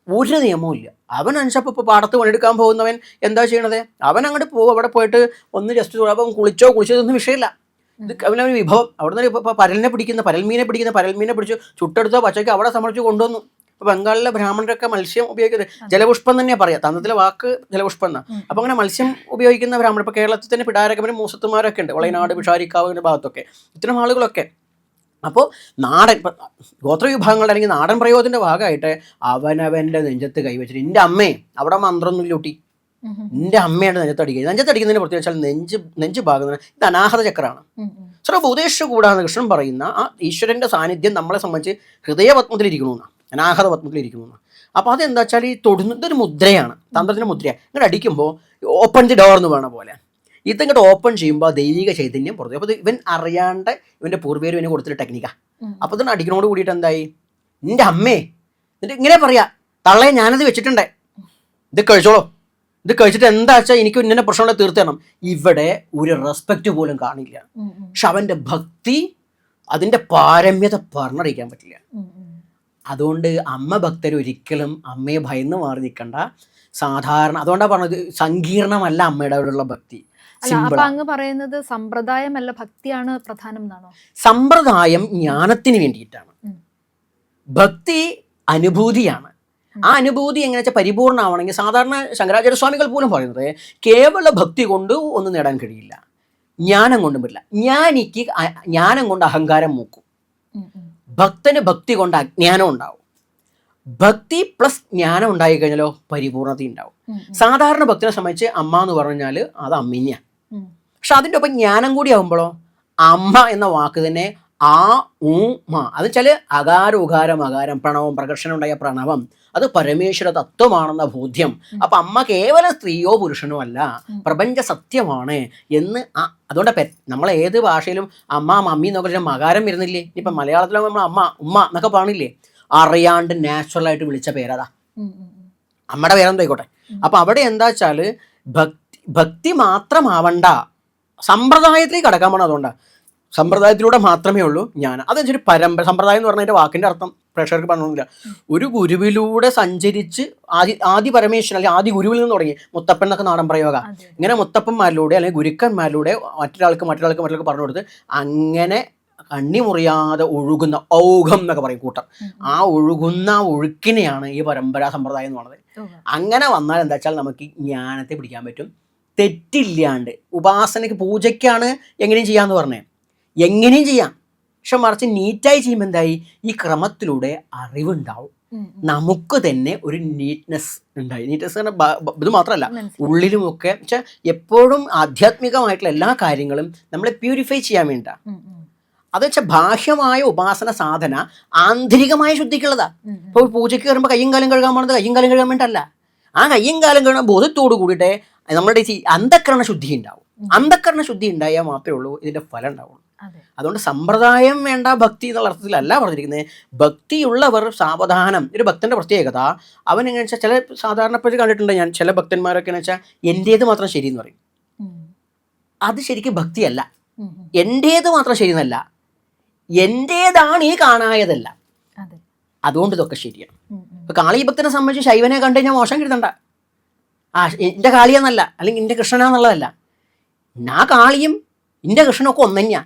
ഒരു നിയമവും ഇല്ല. അവനനുസരിച്ച് ഇപ്പോൾ പാടത്ത് പണിയെടുക്കാൻ പോകുന്നവൻ എന്താ ചെയ്യണത്? അവൻ അങ്ങോട്ട് പോകും, അവിടെ പോയിട്ട് ഒന്ന് ജസ്റ്റ് അപ്പം കുളിച്ചതൊന്നും വിഷയമില്ല. ഇത് അവനൊരു വിഭവം. അവിടെ നിന്ന് ഇപ്പോൾ പരൽമീനെ പിടിക്കുന്ന പിടിച്ചു ചുട്ടെടുത്തോ പച്ചയ്ക്ക് അവിടെ സമർപ്പിച്ച് കൊണ്ടുവന്നു. ഇപ്പോൾ ബംഗാളിലെ ബ്രാഹ്മണരൊക്കെ മത്സ്യം ഉപയോഗിക്കുന്നത് ജലപുഷ്പം തന്നെയാണ് പറയുക, തന്ത്രത്തിലെ വാക്ക് ജലപുഷ്പം എന്നാണ്. അപ്പോൾ അങ്ങനെ മത്സ്യം ഉപയോഗിക്കുന്ന ബ്രാഹ്മണർ ഇപ്പോൾ കേരളത്തിൽ തന്നെ പിടാരകമനും മൂസത്തുമാരൊക്കെ ഉണ്ട്, വളയനാട് പിഷാരിക്കാവിൻ്റെ ഭാഗത്തൊക്കെ ഇത്തരം ആളുകളൊക്കെ. അപ്പോൾ നാടൻ ഗോത്രവിഭാഗങ്ങളുടെ അല്ലെങ്കിൽ നാടൻ പ്രയോഗത്തിൻ്റെ ഭാഗമായിട്ട് അവനവൻ്റെ നെഞ്ചത്ത് കൈവച്ചിട്ട് എൻ്റെ അമ്മേ അവിടെ മന്ത്രമൊന്നുമില്ല കുട്ടി, എൻ്റെ അമ്മയുടെ നെഞ്ചത്തടിക്കുന്നതിന് പ്രത്യേകിച്ച് വെച്ചാൽ നെഞ്ച് ഭാഗം ഇത് അനാഹത ചക്രമാണ്. സർവഭൂതേഷു കൂടാന്ന് കൃഷ്ണൻ പറയുന്ന ആ ഈശ്വരൻ്റെ സാന്നിധ്യം നമ്മളെ സംബന്ധിച്ച് ഹൃദയപത്മത്തിലിരിക്കണമെന്നാണ്, അനാഹത പത്മത്തിലിരിക്കണമെന്നാണ്. അപ്പോൾ അതെന്താ വെച്ചാൽ ഈ തൊടുന്നതൊരു മുദ്രയാണ്, തന്ത്രത്തിൻ്റെ മുദ്രയാണ്. ഇങ്ങോട്ട് അടിക്കുമ്പോൾ ഓപ്പൺ ദി ഡോർ എന്ന് വേണ പോലെ ഇതിങ്ങോട്ട് ഓപ്പൺ ചെയ്യുമ്പോൾ ദൈവിക ചൈതന്യം പുറത്തു. അപ്പോൾ ഇവൻ അറിയാണ്ട് ഇവൻ്റെ പൂർവ്വീകർ ഇവന് കൊടുത്തൊരു ടെക്നിക്കാണ്. അപ്പോൾ ഇതിന് അടിക്കണോട് കൂടിയിട്ട് എന്തായി, നിൻ്റെ അമ്മേ എന്നിട്ട് ഇങ്ങനെ പറയാ, തള്ളയെ ഞാനത് വെച്ചിട്ടുണ്ടേ, ഇത് കഴിച്ചോളൂ, ഇത് കഴിച്ചിട്ട് എന്താ വെച്ചാൽ എനിക്ക് ഇന്നെ പ്രശ്നങ്ങളെ തീർത്ത് തരണം. ഇവിടെ ഒരു റെസ്പെക്റ്റ് പോലും കാണില്ല. പക്ഷെ അവൻ്റെ ഭക്തി, അതിൻ്റെ പാരമ്യത പറഞ്ഞറിയിക്കാൻ പറ്റില്ല. അതുകൊണ്ട് അമ്മ ഭക്തർ ഒരിക്കലും അമ്മയെ ഭയന്ന് മാറി നിൽക്കണ്ട. സാധാരണ അതുകൊണ്ടാണ് പറഞ്ഞത് സങ്കീർണമല്ല അമ്മയുടെ അവിടെയുള്ള ഭക്തി. അങ്ങ് പറയുന്നത് സമ്പ്രദായമല്ല ഭക്തിയാണ് പ്രധാനം എന്നാണോ? സമ്പ്രദായം ജ്ഞാനത്തിന് വേണ്ടിയിട്ടാണ്, ഭക്തി അനുഭൂതിയാണ്. ആ അനുഭൂതി എങ്ങനെ വെച്ചാൽ പരിപൂർണ്ണമാവണമെങ്കിൽ സാധാരണ ശങ്കരാചാര്യ സ്വാമികൾ പോലും പറയുന്നത് കേവല ഭക്തി കൊണ്ട് ഒന്നും നേടാൻ കഴിയില്ല, ജ്ഞാനം കൊണ്ടും പറ്റില്ല. ജ്ഞാനം കൊണ്ട് അഹങ്കാരം മൂക്കും, ഭക്തന് ഭക്തി കൊണ്ട് അജ്ഞാനം ഉണ്ടാവും. ഭക്തി പ്ലസ് ജ്ഞാനം ഉണ്ടായി കഴിഞ്ഞാലോ പരിപൂർണത ഉണ്ടാവും. സാധാരണ ഭക്തിനെ സംബന്ധിച്ച് അമ്മ എന്ന് പറഞ്ഞാൽ അത് അമ്മിഞ്ഞ. പക്ഷെ അതിൻ്റെ ഒപ്പം ജ്ഞാനം കൂടി ആകുമ്പോഴോ അമ്മ എന്ന വാക്ക് തന്നെ ആ ഉ മ, അത് വെച്ചാൽ അകാര ഉകാരം അകാരം, പ്രണവം പ്രകർഷണം ഉണ്ടായ പ്രണവം അത് പരമേശ്വര തത്വമാണെന്ന ബോധ്യം. അപ്പൊ അമ്മ കേവല സ്ത്രീയോ പുരുഷനോ അല്ല, പ്രപഞ്ച സത്യമാണ് എന്ന്. അതുകൊണ്ട് നമ്മൾ ഏത് ഭാഷയിലും അമ്മ മമ്മി എന്നൊക്കെ മകാരം വരുന്നില്ലേ? ഇപ്പം മലയാളത്തിലും നമ്മൾ അമ്മ ഉമ്മ എന്നൊക്കെ പാടില്ലേ? അറിയാണ്ട് നാച്ചുറലായിട്ട് വിളിച്ച പേരതാ, അമ്മയുടെ പേരെന്തോ ആയിക്കോട്ടെ. അപ്പൊ അവിടെ എന്താ വെച്ചാൽ ഭക്തി മാത്രമാവണ്ട, സമ്പ്രദായത്തിലേക്ക് കടക്കാൻ പോകണം. അതുകൊണ്ടാണ് സമ്പ്രദായത്തിലൂടെ മാത്രമേ ഉള്ളൂ ജ്ഞാനം. അതെന്നൊരു സമ്പ്രദായം എന്ന് പറഞ്ഞതിൻ്റെ വാക്കിൻ്റെ അർത്ഥം പ്രേക്ഷകർക്ക് പറഞ്ഞില്ല. ഒരു ഗുരുവിലൂടെ സഞ്ചരിച്ച് ആദി പരമേശ്വരൻ അല്ലെങ്കിൽ ആദി ഗുരുവിൽ നിന്ന് തുടങ്ങി. മുത്തപ്പൻ എന്നൊക്കെ നാടൻ പ്രയോഗ. ഇങ്ങനെ മുത്തപ്പന്മാരിലൂടെ അല്ലെങ്കിൽ ഗുരുക്കന്മാരിലൂടെ മറ്റൊരാൾക്ക് പറഞ്ഞു കൊടുത്ത് അങ്ങനെ കണ്ണി മുറിയാതെ ഒഴുകുന്ന ഔഘം എന്നൊക്കെ പറയും കൂട്ടം. ആ ഒഴുകുന്ന ഒഴുക്കിനെയാണ് ഈ പരമ്പരാ സമ്പ്രദായം എന്ന് പറയുന്നത്. അങ്ങനെ വന്നാൽ എന്താ വെച്ചാൽ നമുക്ക് ജ്ഞാനത്തെ പിടിക്കാൻ പറ്റും തെറ്റില്ലാണ്ട്. ഉപാസനയ്ക്ക് പൂജയ്ക്കാണ് എങ്ങനെയും ചെയ്യാന്ന് പറഞ്ഞേ, എങ്ങനെയും ചെയ്യാം. പക്ഷെ മറിച്ച് നീറ്റായി ചെയ്യുമ്പോൾ എന്തായി, ഈ ക്രമത്തിലൂടെ അറിവുണ്ടാവും, നമുക്ക് തന്നെ ഒരു നീറ്റ്നെസ് ഉണ്ടായി. നീറ്റ്നെസ് ഇത് മാത്രമല്ല ഉള്ളിലുമൊക്കെ വെച്ചാൽ എപ്പോഴും ആധ്യാത്മികമായിട്ടുള്ള എല്ലാ കാര്യങ്ങളും നമ്മളെ പ്യൂരിഫൈ ചെയ്യാൻ വേണ്ട. അത് വെച്ചാൽ ബാഹ്യമായ ഉപാസന സാധന ആന്തരികമായ ശുദ്ധിക്കുള്ളതാ. ഇപ്പോൾ പൂജയ്ക്ക് കയറുമ്പോൾ കയ്യും കാലം കഴുകാൻ പോകുന്നത് കയ്യും കാലം കഴുകാൻ വേണ്ടല്ല, ആ കയ്യും കാലം കഴുകാൻ ബോധത്തോട് കൂടിയിട്ട് നമ്മുടെ അന്ധക്കരണ ശുദ്ധി ഉണ്ടാവും. അന്ധക്കരണ ശുദ്ധി ഉണ്ടായാൽ മാത്രമേ ഉള്ളൂ ഇതിന്റെ ഫലം ഉണ്ടാവുള്ളൂ. അതുകൊണ്ട് സമ്പ്രദായം വേണ്ട ഭക്തി എന്നുള്ള അർത്ഥത്തിലല്ല പറഞ്ഞിരിക്കുന്നത്. ഭക്തിയുള്ളവർ സാവധാനം. ഒരു ഭക്തന്റെ പ്രത്യേകത അവൻ എങ്ങനെ വെച്ചാൽ ചില സാധാരണ കണ്ടിട്ടുണ്ട് ഞാൻ, ചില ഭക്തന്മാരൊക്കെ എന്ന് വെച്ചാൽ എൻ്റേത് മാത്രം ശരി എന്ന് പറയും. അത് ശരിക്കും ഭക്തിയല്ല. എൻ്റേത് മാത്രം ശരിയെന്നല്ല, എൻ്റേതാണ് ഈ കാണായതല്ല. അതുകൊണ്ട് ഇതൊക്കെ ശരിയാണ്. ഇപ്പൊ കാളി ഭക്തനെ സംബന്ധിച്ച് ശൈവനെ കണ്ടു കഴിഞ്ഞാൽ മോശം കരുതണ്ട. എൻ്റെ കാളിയെന്നല്ല അല്ലെങ്കിൽ എൻ്റെ കൃഷ്ണനാന്നുള്ളതല്ല. ആ കാളിയും എൻ്റെ കൃഷ്ണനൊക്കെ ഒന്നന്നെയാ.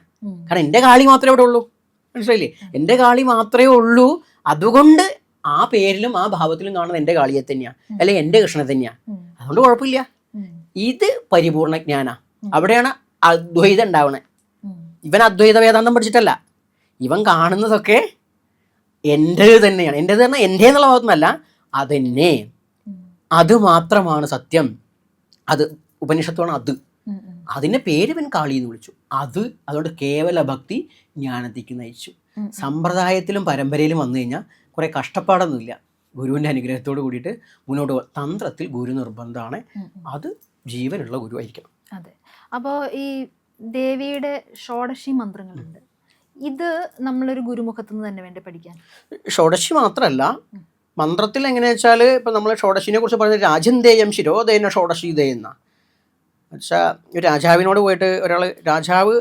കാരണം എൻ്റെ കാളി മാത്രമേ ഇവിടെ ഉള്ളൂ, മനസ്സിലായില്ലേ? എൻ്റെ കാളി മാത്രമേ ഉള്ളൂ. അതുകൊണ്ട് ആ പേരിലും ആ ഭാവത്തിലും കാണുന്നത് എൻ്റെ കാളിയെ തന്നെയാണ്, അല്ലെങ്കിൽ എൻ്റെ കൃഷ്ണനെ തന്നെയാണ്. അതുകൊണ്ട് കുഴപ്പമില്ല. ഇത് പരിപൂർണ ജ്ഞാന. അവിടെയാണ് അദ്വൈതം ഉണ്ടാവണേ. ഇവൻ അദ്വൈത വേദാന്തം പഠിച്ചിട്ടല്ല, ഇവൻ കാണുന്നതൊക്കെ എൻ്റേത് തന്നെയാണ്. എൻ്റേത് പറഞ്ഞാൽ എൻ്റെ എന്നുള്ള ഭാഗത്തുനിന്നല്ല, അതെന്നെ, അത് മാത്രമാണ് സത്യം. അത് ഉപനിഷത്താണ്. അതിൻ്റെ പേര് ഇവൻ കാളി എന്ന് വിളിച്ചു. അതുകൊണ്ട് കേവല ഭക്തി ജ്ഞാനത്തേക്ക് നയിച്ചു. സമ്പ്രദായത്തിലും പരമ്പരയിലും വന്നു കഴിഞ്ഞാൽ കുറേ കഷ്ടപ്പാടൊന്നുമില്ല. ഗുരുവിൻ്റെ അനുഗ്രഹത്തോട് കൂടിയിട്ട് മുന്നോട്ട് പോകും. തന്ത്രത്തിൽ ഗുരു നിർബന്ധമാണ്, അത് ജീവനുള്ള ഗുരു ആയിരിക്കണം. അതെ. അപ്പോൾ ഈ ദേവിയുടെ ഷോഡശി മന്ത്രങ്ങളുണ്ട്, ഇത് നമ്മളൊരു ഗുരുമുഖത്തു നിന്ന് തന്നെ വേണ്ടി പഠിക്കാൻ? ഷോഡശി മാത്രമല്ല, മന്ത്രത്തിൽ എങ്ങനെയാ വെച്ചാൽ ഇപ്പം നമ്മൾ ഷോഡശിനെ കുറിച്ച് പറഞ്ഞത് രാജന്തേയം ശിരോദേന ഷോഡശീതയെന്ന വെച്ചാൽ ഒരു രാജാവിനോട് പോയിട്ട് ഒരാൾ രാജാവ്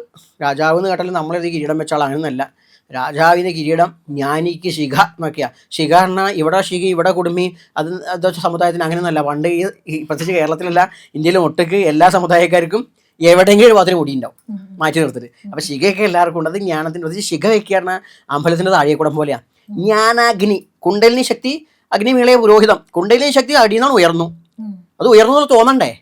എന്ന് കേട്ടാൽ നമ്മളിത് കിരീടം വെച്ചാൽ അങ്ങനെയൊന്നല്ല. രാജാവിൻ്റെ കിരീടം ജ്ഞാനിക്ക് ശിഖ എന്നൊക്കെയാണ്. ശിഖ പറഞ്ഞാൽ ഇവിടെ ശിഖ ഇവിടെ കുടുംബി, അത് സമുദായത്തിന് അങ്ങനെയൊന്നല്ല. പണ്ട് ഈ പ്രത്യേകിച്ച് കേരളത്തിലല്ല, ഇന്ത്യയിലും ഒട്ടക്ക് എല്ലാ സമുദായക്കാർക്കും എവിടെയെങ്കിലും അതിന് മുടിയുണ്ടാവും മാറ്റി നിർത്തിട്ട്. അപ്പം ശിഖയൊക്കെ എല്ലാവർക്കും ഉണ്ട്. അത് ജ്ഞാനത്തിൻ്റെ പ്രത്യേകിച്ച് ശിഖ വെക്കുക പറഞ്ഞാൽ അമ്പലത്തിൻ്റെ താഴെക്കൂടം പോലെയാണ്. ജ്ഞാനാഗ്നി, കുണ്ടലിനി ശക്തി, അഗ്നിമേളയ പുരോഹിതം. കുണ്ടലിനി ശക്തി അടിയെന്നാണ് ഉയർന്നു, അത് ഉയർന്നു തോന്നണ്ടേ,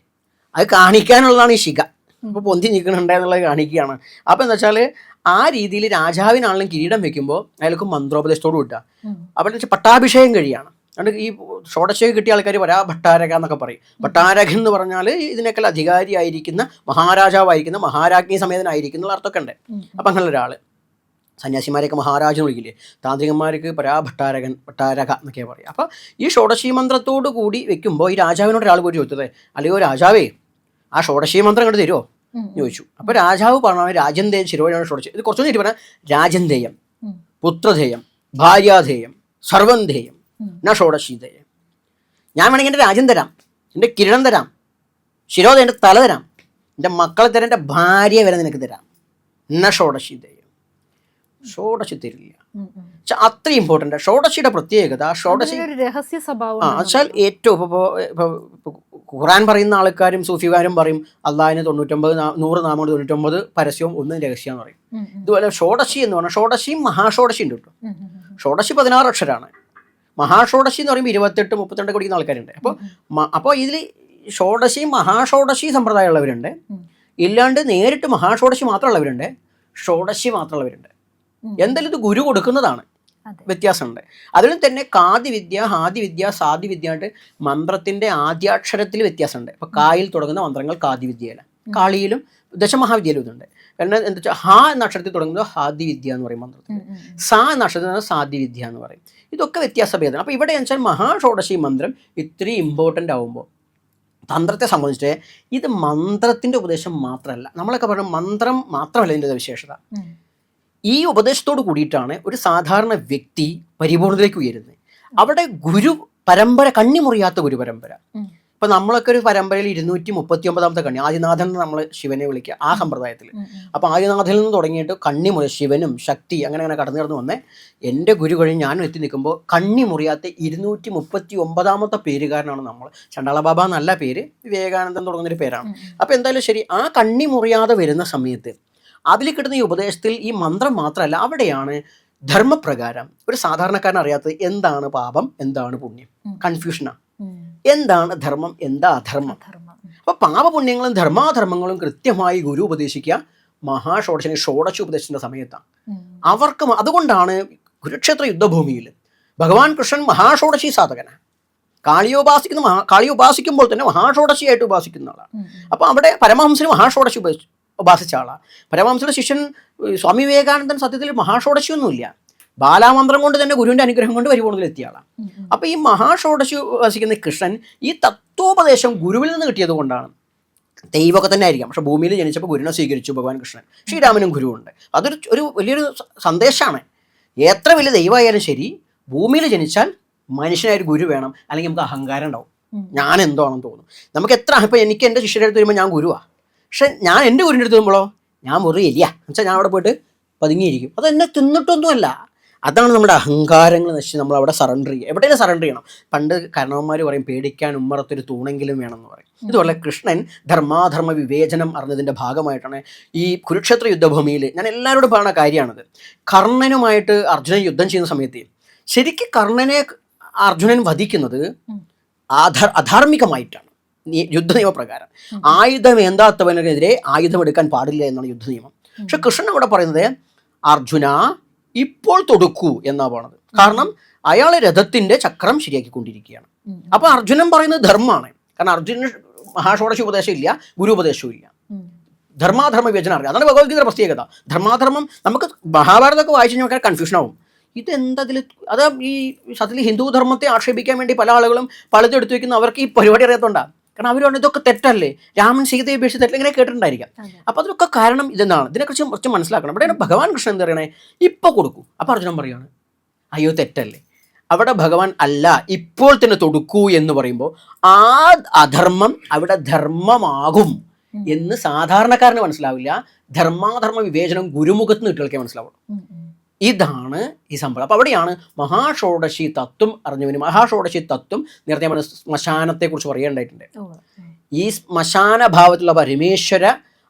അത് കാണിക്കാനുള്ളതാണ് ഈ ശിഖ. അപ്പോൾ പൊന്തി നിൽക്കണുണ്ടേ എന്നുള്ളത് കാണിക്കുകയാണ്. അപ്പോൾ എന്താ വെച്ചാൽ ആ രീതിയിൽ രാജാവിനാണെങ്കിലും കിരീടം വെക്കുമ്പോൾ അയാൾക്ക് മന്ത്രോപദേശത്തോട് കിട്ടുക. അപ്പോൾ വെച്ചാൽ പട്ടാഭിഷേകം കഴിയാണ്. അതുകൊണ്ട് ഈ ഷോഡശയൊക്കെ കിട്ടിയ ആൾക്കാർ ഭട്ടാരക എന്നൊക്കെ പറയും. ഭട്ടാരക എന്ന് പറഞ്ഞാൽ ഇതിനേക്കാൾ അധികാരിയായിരിക്കുന്ന മഹാരാജാവായിരിക്കുന്ന മഹാരാജ്ഞി സമേതനായിരിക്കുന്ന അർത്ഥമൊക്കെ ഉണ്ട്. അപ്പം അങ്ങനെ ഒരാൾ സന്യാസിമാരെയൊക്കെ മഹാരാജൻ വിളിക്കില്ലേ, താന്ത്രികന്മാർക്ക് ഭട്ടാരക എന്നൊക്കെ പറയും. അപ്പോൾ ഈ ഷോഡശി മന്ത്രത്തോടു കൂടി വെക്കുമ്പോൾ ഈ രാജാവിനോട് ഒരാൾ പോയി ചോദിച്ചത്, അല്ലയോ രാജാവേ, ആ ഷോഡശി മന്ത്രം ഇങ്ങോട്ട് തരുമോ ചോദിച്ചു. അപ്പോൾ രാജാവ് പറഞ്ഞു, രാജന്തേയം ശിരോജാണ് ഷോഡശി. ഇത് കുറച്ചു നേരിട്ട് പറഞ്ഞാൽ രാജന്തേയം, പുത്രധേയം, ഭാര്യാധേയം, സർവന്ധേയം, ന ഷോഡശീധേയം. ഞാൻ വേണമെങ്കിൽ എൻ്റെ രാജ്യം തരാം, എൻ്റെ കിരീടം തരാം, ശിരോധ എൻ്റെ തല തരാം, എൻ്റെ മക്കളെ തരാം, എൻ്റെ ഭാര്യയെ വരെ നിനക്ക് തരാം, ന ഷോഡശീധേയം. ഷോഡശി തരില്ല. അത്ര ഇമ്പോർട്ടൻ്റ് ഷോഡശിയുടെ പ്രത്യേകത. ഷോഡശി രഹസ്യ സ്വഭാവം വെച്ചാൽ ഏറ്റവും ഇപ്പോൾ ഖുർആൻ പറയുന്ന ആൾക്കാരും സൂഫികാരും പറയും അള്ളാഹിന് 100 നാമങ്ങൾ 99 പരസ്യവും 1 രഹസ്യമെന്ന് പറയും. ഇതുപോലെ ഷോഡശി എന്ന് പറഞ്ഞാൽ ഷോഡശിയും മഹാഷോഡശി ഉണ്ട് കേട്ടോ. ഷോഡശി 16 അക്ഷരമാണ്. മഹാഷോഡശി എന്ന് പറയുമ്പോൾ 28, 32 പഠിക്കുന്ന ആൾക്കാരുണ്ട്. അപ്പോൾ ഇതിൽ ഷോഡശി മഹാഷോഡശി സമ്പ്രദായമുള്ളവരുണ്ട്, ഇല്ലാണ്ട് നേരിട്ട് മഹാഷോഡശി മാത്രമുള്ളവരുണ്ട്, ഷോഡശി മാത്രമുള്ളവരുണ്ട്. എന്തായാലും ഇത് ഗുരു കൊടുക്കുന്നതാണ്, വ്യത്യാസമുണ്ട്. അതിലും തന്നെ കാദിവിദ്യ, ഹാദിവിദ്യ, സാദിവിദ്യ ആയിട്ട് മന്ത്രത്തിൻ്റെ ആദ്യാക്ഷരത്തിൽ വ്യത്യാസമുണ്ട്. ഇപ്പോൾ കായിൽ തുടങ്ങുന്ന മന്ത്രങ്ങൾ കാദിവിദ്യയിലാണ്, കാളിയിലും ദശമഹാവിദ്യയിലും ഇതുണ്ട്. കാരണം എന്താ വെച്ചാൽ ഹ എന്ന അക്ഷരത്തിൽ തുടങ്ങുന്നത് ഹാദിവിദ്യ എന്ന് പറയും മന്ത്രത്തിൽ, സ എന്ന അക്ഷരത്തിൽ സാദിവിദ്യ എന്ന് പറയും. ഇതൊക്കെ വ്യത്യാസഭേദമാണ്. അപ്പോൾ ഇവിടെ എന്ന് വെച്ചാൽ മഹാഷോഡശി മന്ത്രം ഇത്രയും ഇമ്പോർട്ടൻ്റ് ആകുമ്പോൾ തന്ത്രത്തെ സംബന്ധിച്ച് ഇത് മന്ത്രത്തിൻ്റെ ഉപദേശം മാത്രമല്ല. നമ്മളൊക്കെ പറയുന്നത് മന്ത്രം മാത്രമല്ല ഇതിൻ്റെ വിശേഷത. ഈ ഉപദേശത്തോട് കൂടിയിട്ടാണ് ഒരു സാധാരണ വ്യക്തി പരിപൂർണതയിലേക്ക് ഉയരുന്നത്. അവിടെ ഗുരു പരമ്പര, കണ്ണിമുറിയാത്ത ഗുരു പരമ്പര. ഇപ്പം നമ്മളൊക്കെ ഒരു പരമ്പരയിൽ 239ാമത്തെ കണ്ണി, ആദിനാഥൻ നമ്മൾ ശിവനെ വിളിക്കുക ആ സമ്പ്രദായത്തിൽ. അപ്പോൾ ആദിനാഥനിൽ നിന്ന് തുടങ്ങിയിട്ട് കണ്ണിമുറി ശിവനും ശക്തി അങ്ങനെ കടന്നു വന്നേ എൻ്റെ ഗുരു കഴിഞ്ഞ് ഞാനും എത്തി നിൽക്കുമ്പോൾ കണ്ണിമുറിയാത്ത 239ാമത്തെ പേരുകാരനാണ് നമ്മൾ. ചണ്ടാളബാബ എന്നല്ല പേര്, വിവേകാനന്ദൻ തുടങ്ങുന്നൊരു പേരാണ്. അപ്പോൾ എന്തായാലും ശരി, ആ കണ്ണിമുറിയാതെ വരുന്ന സമയത്ത് അതിൽ കിട്ടുന്ന ഈ ഉപദേശത്തിൽ ഈ മന്ത്രം മാത്രമല്ല, അവിടെയാണ് ധർമ്മപ്രകാരം ഒരു സാധാരണക്കാരൻ അറിയാത്തത് എന്താണ് പാപം, എന്താണ് പുണ്യം, കൺഫ്യൂഷനാണ്. എന്താണ് ധർമ്മം, എന്താ അധർമ്മം. അപ്പോൾ പാപപുണ്യങ്ങളും ധർമാധർമ്മങ്ങളും കൃത്യമായി ഗുരു ഉപദേശിക്കുക മഹാഷോഡശി, ഷോഡശി ഉപദേശിക്കുന്ന സമയത്താണ്. അവർക്ക് അതുകൊണ്ടാണ് കുരുക്ഷേത്ര യുദ്ധഭൂമിയിൽ ഭഗവാൻ കൃഷ്ണൻ മഹാഷോഡശി സാധകനാണ്. കാളിയെ ഉപാസിക്കുമ്പോൾ തന്നെ മഹാഷോഡശിയായിട്ട് ഉപാസിക്കുന്ന ആളാണ്. അപ്പോൾ അവിടെ പരമഹംസന് മഹാഷോഡശി ഉപാസിച്ച ആളാണ്. പരമഹംസയുടെ ശിഷ്യൻ സ്വാമി വിവേകാനന്ദൻ സത്യത്തിൽ മഹാഷോഡശിയൊന്നുമില്ല, ബാലാമന്ത്രം കൊണ്ട് തന്നെ ഗുരുവിൻ്റെ അനുഗ്രഹം കൊണ്ട് പരിപൂർണതയിലെത്തിയ ആളാണ്. അപ്പോൾ ഈ മഹാഷോഡശി ഉപാസിക്കുന്ന കൃഷ്ണൻ ഈ തത്വോപദേശം ഗുരുവിൽ നിന്ന് കിട്ടിയത് കൊണ്ടാണ്. ദൈവമൊക്കെ തന്നെ ആയിരിക്കാം, പക്ഷെ ഭൂമിയിൽ ജനിച്ചപ്പോൾ ഗുരുവിനെ സ്വീകരിച്ചു ഭഗവാൻ കൃഷ്ണൻ. ശ്രീരാമനും ഗുരുവുണ്ട്. അതൊരു വലിയൊരു സന്ദേശമാണ്. എത്ര വലിയ ദൈവമായാലും ശരി, ഭൂമിയിൽ ജനിച്ചാൽ മനുഷ്യനായൊരു ഗുരു വേണം, അല്ലെങ്കിൽ നമുക്ക് അഹങ്കാരം ഉണ്ടാവും, ഞാൻ എന്താണെന്ന് തോന്നും. നമുക്ക് എത്ര ഇപ്പോൾ എനിക്ക് എൻ്റെ ശിഷ്യരുടെ അടുത്ത് വരുമ്പോൾ ഞാൻ ഗുരുവാണ്, പക്ഷെ ഞാൻ എൻ്റെ ഗുരുവിൻ്റെ അടുത്ത് വരുമ്പോഴോ ഞാൻ മുറി എലിയ എന്നുവെച്ചാൽ ഞാൻ അവിടെ പോയിട്ട് പതുങ്ങിയിരിക്കും. അത് എന്നെ തിന്നിട്ടൊന്നുമല്ല, അതാണ് നമ്മുടെ അഹങ്കാരങ്ങൾ നശിച്ച് നമ്മൾ അവിടെ സറണ്ടർ ചെയ്യുക. എവിടെയെങ്കിലും സറണ്ടർ ചെയ്യണം. പണ്ട് കാരണവന്മാർ പറയും പേടിക്കാൻ ഉമ്മറത്തൊരു തൂണെങ്കിലും വേണമെന്ന് പറയും. ഇതുപോലെ കൃഷ്ണൻ ധർമാധർമ്മ വിവേചനം അറിഞ്ഞതിൻ്റെ ഭാഗമായിട്ടാണ് ഈ കുരുക്ഷേത്ര യുദ്ധഭൂമിയിൽ ഞാൻ എല്ലാവരോടും പറയുന്ന കാര്യമാണത്. കർണനുമായിട്ട് അർജുനൻ യുദ്ധം ചെയ്യുന്ന സമയത്ത് ശരിക്കും കർണനെ അർജുനൻ വധിക്കുന്നത് അധാർമികമായിട്ടാണ് യുദ്ധനിയമപ്രകാരം. ആയുധമേന്താത്തവനെതിരെ ആയുധമെടുക്കാൻ പാടില്ല എന്നാണ് യുദ്ധനിയമം. പക്ഷെ കൃഷ്ണൻ അവിടെ പറയുന്നത് അർജുന ഇപ്പോൾ തൊടുക്കൂ എന്നാ പോണത്. കാരണം അയാൾ രഥത്തിന്റെ ചക്രം ശരിയാക്കിക്കൊണ്ടിരിക്കുകയാണ്. അപ്പൊ അർജുനൻ പറയുന്നത് ധർമ്മമാണ്. കാരണം അർജുനന് മഹാഷോഡശി ഉപദേശം ഇല്ല, ഗുരു ഉപദേശവും ഇല്ല, ധർമാധർമ്മ വിവേചനം അറിയാം. അതാണ് ഭഗവത്ഗീതയുടെ പ്രത്യേകത. ധർമാധർമ്മം നമുക്ക് മഹാഭാരതമൊക്കെ വായിച്ചു കഴിഞ്ഞാൽ കൺഫ്യൂഷൻ ആവും. ഇതെന്തതിൽ അത് ഈ സത്യത്തിൽ ഹിന്ദു ധർമ്മത്തെ ആക്ഷേപിക്കാൻ വേണ്ടി പല ആളുകളും പലതും എടുത്തു വെക്കുന്ന അവർക്ക് ഈ പരിപാടി അറിയാത്തതുകൊണ്ടാണ്. കാരണം അവർ പറഞ്ഞു ഇതൊക്കെ തെറ്റല്ലേ, രാമൻ സീതയെ ഉപേക്ഷിച്ച് തെറ്റില്ല, ഇങ്ങനെ കേട്ടിട്ടുണ്ടായിരിക്കാം. അപ്പോൾ അതിനൊക്കെ കാരണം ഇതെന്നാണ്. ഇതിനെക്കുറിച്ച് കുറച്ച് മനസ്സിലാക്കണം. ഇവിടെയാണ് ഭഗവാൻ കൃഷ്ണൻ എന്താ പറയണേ, ഇപ്പോൾ കൊടുക്കൂ. അപ്പോൾ അർജുനൻ പറയാണ് അയ്യോ തെറ്റല്ലേ. അവിടെ ഭഗവാൻ അല്ല ഇപ്പോൾ തന്നെ തൊടുക്കൂ എന്ന് പറയുമ്പോൾ ആ അധർമ്മം അവിടെ ധർമ്മമാകും എന്ന് സാധാരണക്കാരന് മനസ്സിലാവില്ല. ധർമാധർമ്മ വിവേചനം ഗുരുമുഖത്ത് നിന്ന് കുട്ടികൾക്കേ മനസ്സിലാവുള്ളൂ. ഇതാണ് ഈ സംഭവം. അപ്പോൾ അവിടെയാണ് മഹാഷോഡശി തത്വം അറിഞ്ഞവന് മഹാഷോഡശി തത്വം നേരത്തെ പറഞ്ഞ ശ്മശാനത്തെക്കുറിച്ച് പറയേണ്ടതായിട്ടുണ്ട്. ഈ ശ്മശാന ഭാവത്തിലുള്ള പരമേശ്വര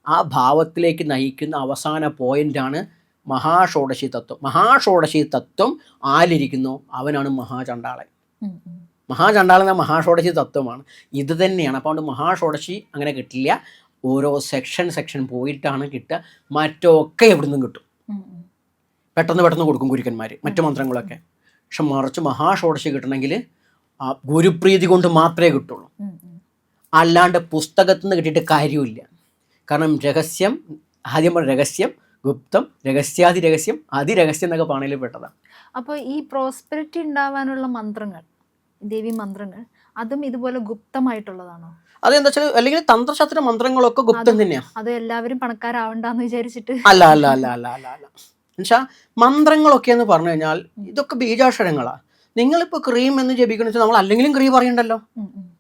ആ ഭാവത്തിലേക്ക് നയിക്കുന്ന അവസാന പോയിന്റാണ് മഹാഷോഡശി തത്വം. മഹാഷോഡശി തത്വം ആരിയ്ക്കുന്നു അവനാണ് മഹാചണ്ടാളൻ. മഹാചണ്ടാളൻ എന്ന മഹാഷോഡശി തത്വമാണ്. ഇത് തന്നെയാണ്. അപ്പോൾ അതുകൊണ്ട് മഹാഷോഡശി അങ്ങനെ കിട്ടില്ല, ഓരോ സെക്ഷൻ പോയിട്ടാണ് കിട്ടുക. മറ്റൊക്കെ എവിടെ നിന്നും കിട്ടും, പെട്ടെന്ന് കൊടുക്കും ഗുരുക്കന്മാർ മറ്റു മന്ത്രങ്ങളൊക്കെ. പക്ഷെ മറിച്ച് മഹാഷോഡശി കിട്ടണമെങ്കിൽ ആ ഗുരുപ്രീതി കൊണ്ട് മാത്രമേ കിട്ടുള്ളൂ, അല്ലാണ്ട് പുസ്തകത്തിൽ നിന്ന് കിട്ടിയിട്ട് കാര്യമില്ല. കാരണം രഹസ്യം, ആദ്യം രഹസ്യം ഗുപ്തം, രഹസ്യാതി രഹസ്യം, അതിരഹസ്യം എന്നൊക്കെ പാണയിൽ പെട്ടതാണ്. അപ്പോൾ ഈ പ്രോസ്പെരിറ്റി ഉണ്ടാവാനുള്ള മന്ത്രങ്ങൾ, ദേവി മന്ത്രങ്ങൾ, അതും ഇതുപോലെ ഗുപ്തമായിട്ടുള്ളതാണോ? അതെന്താ വെച്ചാൽ അല്ലെങ്കിൽ തന്ത്രശാസ്ത്ര മന്ത്രങ്ങളൊക്കെ ഗുപ്തം തന്നെയാണ്. അത് എല്ലാവരും പണക്കാരാവണ്ടെന്ന് വിചാരിച്ചിട്ട് അല്ല അല്ല അല്ല അല്ല അല്ല അല്ല എന്നുവെച്ചാൽ മന്ത്രങ്ങളൊക്കെ എന്ന് പറഞ്ഞു കഴിഞ്ഞാൽ ഇതൊക്കെ ബീജാക്ഷരങ്ങളാണ്. നിങ്ങളിപ്പോൾ ക്രീം എന്ന് ജപിക്കണം വെച്ചാൽ നമ്മൾ അല്ലെങ്കിലും ക്രീം പറയണ്ടല്ലോ,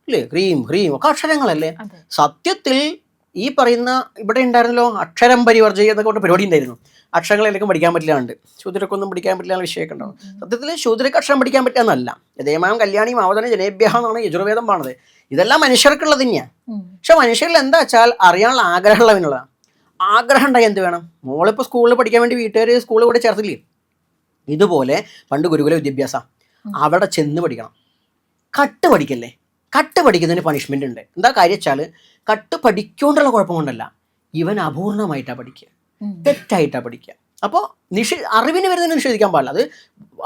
ഇല്ലേ? ക്രീം ക്രീം ഒക്കെ അക്ഷരങ്ങളല്ലേ. സത്യത്തിൽ ഈ പറയുന്ന ഇവിടെ ഉണ്ടായിരുന്നല്ലോ അക്ഷരം പരിവർജയ എന്നൊക്കെ കൊണ്ട് പരിപാടി ഉണ്ടായിരുന്നു. അക്ഷരങ്ങളെല്ലാം പഠിക്കാൻ പറ്റില്ലാണ്ട് ശൂദ്രക്കൊന്നും പഠിക്കാൻ പറ്റില്ല വിഷയമൊക്കെ ഉണ്ടാവും. സത്യത്തിൽ ശൂദ്രക്ക് അക്ഷരം പഠിക്കാൻ പറ്റുകയെന്നല്ല. യഥേമാം കല്യാണിയും ആവതന ജനേഭ്യ എന്നാണ് യജുർവേദം പാണത്. ഇതെല്ലാം മനുഷ്യർക്കുള്ളത് തന്നെയാണ്. പക്ഷെ മനുഷ്യരിൽ എന്താ വെച്ചാൽ അറിയാനുള്ള ആഗ്രഹമുള്ളവനുള്ളതാണ്. ആഗ്രഹം ഉണ്ടായി എന്ത് വേണം? മോളിപ്പോൾ സ്കൂളിൽ പഠിക്കാൻ വേണ്ടി വീട്ടുകാർ സ്കൂളിൽ കൂടെ ചേർത്തില്ലേ? ഇതുപോലെ പണ്ട് ഗുരുകുല വിദ്യാഭ്യാസം, അവിടെ ചെന്ന് പഠിക്കണം. കട്ട് പഠിക്കല്ലേ? കട്ട് പഠിക്കുന്നതിന് പണിഷ്മെൻ്റ് ഉണ്ട്. എന്താ കാര്യം വെച്ചാൽ കട്ട് പഠിക്കൊണ്ടുള്ള കുഴപ്പം കൊണ്ടല്ല, ഇവൻ അപൂർണമായിട്ടാണ് പഠിക്കുക, തെറ്റായിട്ടാണ് പഠിക്കുക. അപ്പോൾ അറിവിന് വരുന്നതിന് നിഷേധിക്കാൻ പാടില്ല. അത്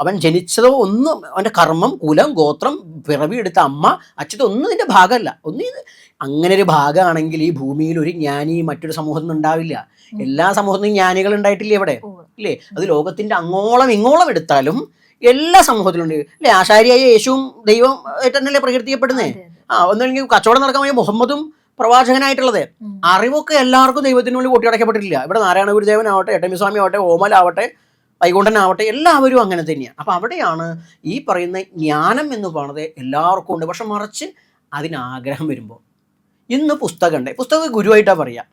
അവൻ ജനിച്ചതോ ഒന്നും അവൻ്റെ കർമ്മം, കുലം, ഗോത്രം, പിറവി എടുത്ത അമ്മ, അച്ഛതോ ഒന്നും ഇതിൻ്റെ ഭാഗമല്ല. അങ്ങനെ ഒരു ഭാഗമാണെങ്കിൽ ഈ ഭൂമിയിൽ ഒരു ജ്ഞാനി മറ്റൊരു സമൂഹത്തിൽ നിന്ന് ഉണ്ടാവില്ല. എല്ലാ സമൂഹത്തിനും ജ്ഞാനികൾ ഉണ്ടായിട്ടില്ലേ ഇവിടെ, ഇല്ലേ? അത് ലോകത്തിൻ്റെ അങ്ങോളം ഇങ്ങോളം എടുത്താലും എല്ലാ സമൂഹത്തിലും ഉണ്ട്, അല്ലേ? ആശാരിയായ യേശുവും ദൈവം ആയിട്ടല്ലേ പ്രകീർത്തിക്കപ്പെടുന്നേ. ഒന്നല്ലെങ്കിൽ കച്ചവടം നടക്കാൻ വേണ്ടി മുഹമ്മദും പ്രവാചകനായിട്ടുള്ളത്. അറിവൊക്കെ എല്ലാവർക്കും ദൈവത്തിനുള്ളിൽ കൊട്ടിയടക്കപ്പെട്ടിട്ടില്ല. ഇവിടെ നാരായണ ഗുരുദേവനാവട്ടെ, എട്ടമിസ്വാമി ആവട്ടെ, ഓമലാവട്ടെ, വൈകുണ്ഠനാവട്ടെ, എല്ലാവരും അങ്ങനെ തന്നെയാണ്. അപ്പം അവിടെയാണ് ഈ പറയുന്ന ജ്ഞാനം എന്ന് പറയുന്നത് എല്ലാവർക്കും ഉണ്ട്. പക്ഷെ മറിച്ച് അതിനാഗ്രഹം വരുമ്പോൾ ഇന്ന് പുസ്തകം ഉണ്ട്, പുസ്തകം ഗുരുവായിട്ടാണ് പറയുക.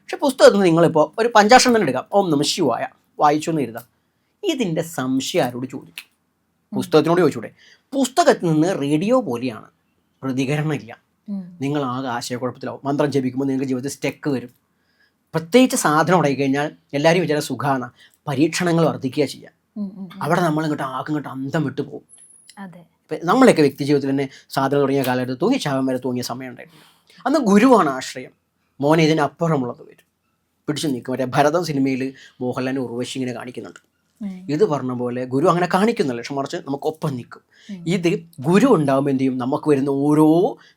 പക്ഷെ പുസ്തകത്തിൽ നിന്ന് നിങ്ങളിപ്പോൾ ഒരു പഞ്ചാക്ഷരം തന്നെ എടുക്കാം, ഓം നമഃ ശിവായ വായിച്ചു എന്ന് എഴുതാം. ഇതിൻ്റെ സംശയം ആരോട് ചോദിക്കും? പുസ്തകത്തിനോട് ചോദിച്ചൂടെ? പുസ്തകത്തിൽ നിന്ന് റേഡിയോ പോലെയാണ്, പ്രതികരണമില്ല. നിങ്ങൾ ആകെ ആശയക്കുഴപ്പത്തിലാവും. മന്ത്രം ജപിക്കുമ്പോൾ നിങ്ങൾക്ക് ജീവിതത്തിൽ സ്റ്റെക്ക് വരും. പ്രത്യേകിച്ച് സാധനം ഉണ്ടായിക്കഴിഞ്ഞാൽ എല്ലാവരും വിചാരം സുഖമാണ്, പരീക്ഷണങ്ങൾ വർദ്ധിക്കുക ചെയ്യുക. അവിടെ നമ്മളിങ്ങോട്ട് ഇങ്ങോട്ട് അന്തം വിട്ടു പോകും. ഇപ്പം നമ്മളൊക്കെ വ്യക്തി ജീവിതത്തിൽ തന്നെ സാധനം തുടങ്ങിയ കാലത്ത് തൂങ്ങി ചാവാൻ വരെ തൂങ്ങിയ സമയം ഉണ്ടായിട്ടുണ്ട്. അന്ന് ഗുരുവാണ് ആശ്രയം. മോനെ ഇതിനപ്പുറമുള്ളത് വരും, പിടിച്ചു നിൽക്കും. മറ്റേ ഭരതം സിനിമയിൽ മോഹൻലാലിന് ഉർവശി ഇങ്ങനെ കാണിക്കുന്നുണ്ട്. ഇത് പറഞ്ഞ പോലെ ഗുരു അങ്ങനെ കാണിക്കുന്നില്ല, പക്ഷെ മറിച്ച് നമുക്കൊപ്പം നിൽക്കും. ഇത് ഗുരു ഉണ്ടാകുമ്പോൾ എന്ത് ചെയ്യും? നമുക്ക് വരുന്ന ഓരോ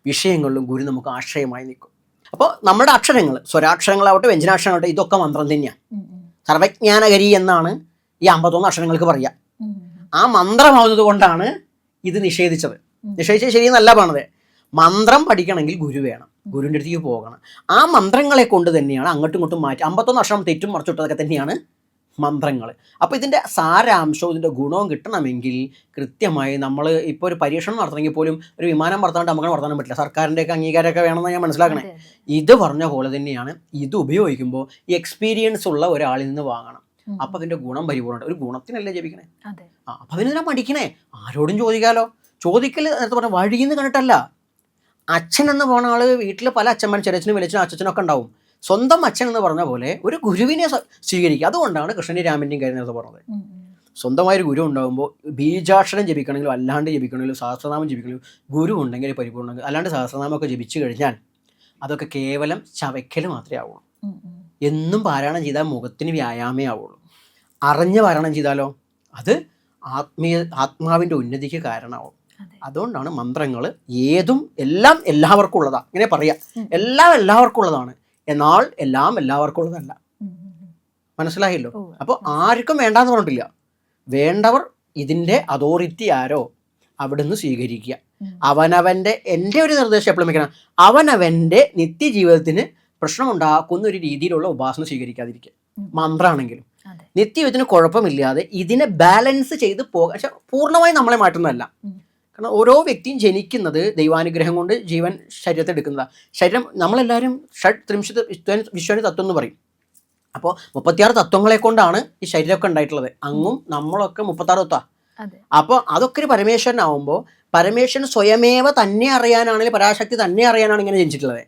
വിഷയങ്ങളിലും ഗുരു നമുക്ക് ആശ്രയമായി നിൽക്കും. അപ്പോൾ നമ്മുടെ അക്ഷരങ്ങൾ, സ്വരാക്ഷരങ്ങളാവട്ടെ, വ്യഞ്ജനാക്ഷരങ്ങളാവട്ടെ, ഇതൊക്കെ മന്ത്രം തന്നെയാണ്. സർവജ്ഞാനകരി എന്നാണ് ഈ 51 അക്ഷരങ്ങൾക്ക് പറയുക. ആ മന്ത്രമാവുന്നത് കൊണ്ടാണ് ഇത് നിഷേധിച്ചത്. നിഷേധിച്ചത് ശരിയെന്നല്ല പറഞ്ഞത്. മന്ത്രം പഠിക്കണമെങ്കിൽ ഗുരു വേണം, ഗുരുവിൻ്റെ അടുത്തേക്ക് പോകണം. ആ മന്ത്രങ്ങളെ കൊണ്ട് തന്നെയാണ് അങ്ങോട്ടും ഇങ്ങോട്ടും മാറ്റി 51 അക്ഷരം തെറ്റും മറിച്ചിട്ടതൊക്കെ തന്നെയാണ് മന്ത്രങ്ങൾ. അപ്പോൾ ഇതിൻ്റെ സാരാംശവും ഇതിൻ്റെ ഗുണവും കിട്ടണമെങ്കിൽ കൃത്യമായി നമ്മൾ ഇപ്പോൾ ഒരു പരീക്ഷണം നടത്തണമെങ്കിൽ പോലും ഒരു വിമാനം പറത്താണ്ട് നമുക്ക് നടത്താൻ പറ്റില്ല. സർക്കാരിൻ്റെയൊക്കെ അംഗീകാരമൊക്കെ വേണമെന്ന് ഞാൻ മനസ്സിലാക്കണേ. ഇത് പറഞ്ഞ പോലെ തന്നെയാണ് ഇത് ഉപയോഗിക്കുമ്പോൾ ഈ എക്സ്പീരിയൻസ് ഉള്ള ഒരാളിൽ നിന്ന് വാങ്ങണം. അപ്പോൾ അതിൻ്റെ ഗുണം പരിപൂർണ്ണ. ഒരു ഗുണത്തിനല്ലേ ജപിക്കണേ? അപ്പോൾ അതിനെന്തിനാ പഠിക്കണേ? ആരോടും ചോദിക്കാലോ. ചോദിക്കൽ നേരത്തെ പറഞ്ഞ വഴിയെന്ന് കണ്ടിട്ടല്ല. അച്ഛൻ എന്ന് പോകുന്ന ആൾ വീട്ടിൽ പല അച്ഛന്മാരും, ചെറിയച്ഛനും വലിയച്ഛനും അച്ഛനൊക്കെ ഉണ്ടാവും. സ്വന്തം അച്ഛൻ എന്ന് പറഞ്ഞ പോലെ ഒരു ഗുരുവിനെ സ്വീകരിക്കുക. അതുകൊണ്ടാണ് കൃഷ്ണൻ്റെയും രാമൻ്റെയും കാര്യം നേരത്തെ പറഞ്ഞത്. സ്വന്തമായൊരു ഗുരു ഉണ്ടാകുമ്പോൾ ബീജാക്ഷരം ജപിക്കണമെങ്കിലും അല്ലാണ്ട് ജപിക്കണമെങ്കിലും സഹസ്രനാമം ജപിക്കണമെങ്കിലും ഗുരു ഉണ്ടെങ്കിൽ പരിപൂർണ്ണം. അല്ലാണ്ട് സഹസ്രനാമമൊക്കെ ജപിച്ചു കഴിഞ്ഞാൽ അതൊക്കെ കേവലം ചവയ്ക്കൽ മാത്രമേ ആവുള്ളൂ. എന്നും പാരായണം ചെയ്താൽ മുഖത്തിന് വ്യായാമേ ആവുള്ളൂ. അറിഞ്ഞ് പാരായണം ചെയ്താലോ അത് ആത്മാവിൻ്റെ ഉന്നതിക്ക് കാരണമാവും. അതുകൊണ്ടാണ് മന്ത്രങ്ങൾ ഏതും എല്ലാം എല്ലാവർക്കും ഉള്ളതാണ്. ഇങ്ങനെ പറയാം, എല്ലാം എല്ലാവർക്കും ഉള്ളതാണ്, എന്നാൽ എല്ലാം എല്ലാവർക്കും ഉള്ളതല്ല. മനസ്സിലായല്ലോ? അപ്പോൾ ആർക്കും വേണ്ടാന്ന് പറഞ്ഞിട്ടില്ല. വേണ്ടവർ ഇതിൻ്റെ അതോറിറ്റി ആരോ അവിടുന്ന് സ്വീകരിക്കുക. അവനവൻ്റെ, എൻ്റെ ഒരു നിർദ്ദേശം എപ്പോഴും വെക്കണം, അവനവൻ്റെ നിത്യജീവിതത്തിന് പ്രശ്നമുണ്ടാക്കുന്ന ഒരു രീതിയിലുള്ള ഉപാസന സ്വീകരിക്കാതിരിക്കുക. മന്ത്രമാണെങ്കിലും നിത്യജീവിതത്തിന് കുഴപ്പമില്ലാതെ ഇതിനെ ബാലൻസ് ചെയ്ത് പോകാൻ. പക്ഷെ പൂർണ്ണമായി നമ്മളെ മാറ്റുന്നതല്ല. കാരണം ഓരോ വ്യക്തിയും ജനിക്കുന്നത് ദൈവാനുഗ്രഹം കൊണ്ട് ജീവൻ ശരീരത്തെ എടുക്കുന്നതാണ്. ശരീരം നമ്മളെല്ലാവരും ഷഡ്ത്രിംശത് വിശ്വാനി തത്വം എന്ന് പറയും. അപ്പോൾ 36 തത്വങ്ങളെ കൊണ്ടാണ് ഈ ശരീരമൊക്കെ ഉണ്ടായിട്ടുള്ളത്. അങ്ങും നമ്മളൊക്കെ 36 തത്വമാണ്. അപ്പോൾ അതൊക്കെ ഒരു പരമേശ്വരനാവുമ്പോൾ പരമേശ്വരൻ സ്വയമേവ തന്നെ അറിയാനാണെങ്കിൽ, പരാശക്തി തന്നെ അറിയാനാണ് ഇങ്ങനെ ജനിച്ചിട്ടുള്ളത്.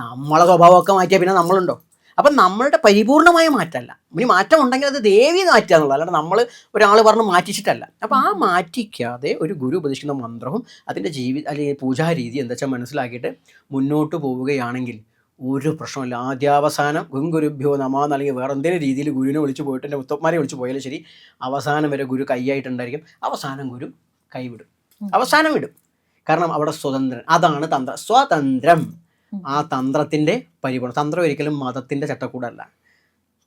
നമ്മളെ സ്വഭാവമൊക്കെ മാറ്റിയാൽ പിന്നെ നമ്മളുണ്ടോ? അപ്പം നമ്മളുടെ പരിപൂർണമായ മാറ്റമല്ല. ഇനി മാറ്റം ഉണ്ടെങ്കിൽ അത് ദേവി മാറ്റുക എന്നുള്ളത്, അല്ലാണ്ട് നമ്മൾ ഒരാൾ പറഞ്ഞ് മാറ്റിച്ചിട്ടല്ല. അപ്പോൾ ആ മാറ്റിക്കാതെ ഒരു ഗുരു ഉപദേശിക്കുന്ന മന്ത്രവും അതിൻ്റെ അല്ലെങ്കിൽ പൂജാരീതി എന്താ വെച്ചാൽ മനസ്സിലാക്കിയിട്ട് മുന്നോട്ട് പോവുകയാണെങ്കിൽ ഒരു പ്രശ്നമില്ല. ആദ്യാവസാനം ഗുരുഭ്യോ നമ അല്ലെങ്കിൽ വേറെ എന്തെങ്കിലും രീതിയിൽ ഗുരുവിനെ വിളിച്ച് പോയിട്ട് എൻ്റെ ഉത്തമാരെ വിളിച്ച് പോയാലും ശരി, അവസാനം വരെ ഗുരു കൈയായിട്ടുണ്ടായിരിക്കും. അവസാനം ഗുരു കൈവിടും, അവസാനം വിടും. കാരണം അവിടെ സ്വതന്ത്രൻ. അതാണ് തന്ത്രം, സ്വതന്ത്രം. ആ തന്ത്രത്തിൻ്റെ പരിപൂർണ്ണം. തന്ത്രം ഒരിക്കലും മതത്തിൻ്റെ ചട്ടക്കൂടല്ല.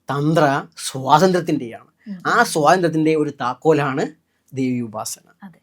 തന്ത്ര സ്വാതന്ത്ര്യത്തിൻ്റെയാണ്. ആ സ്വാതന്ത്ര്യത്തിൻ്റെ ഒരു താക്കോലാണ് ദേവി ഉപാസന. അതെ.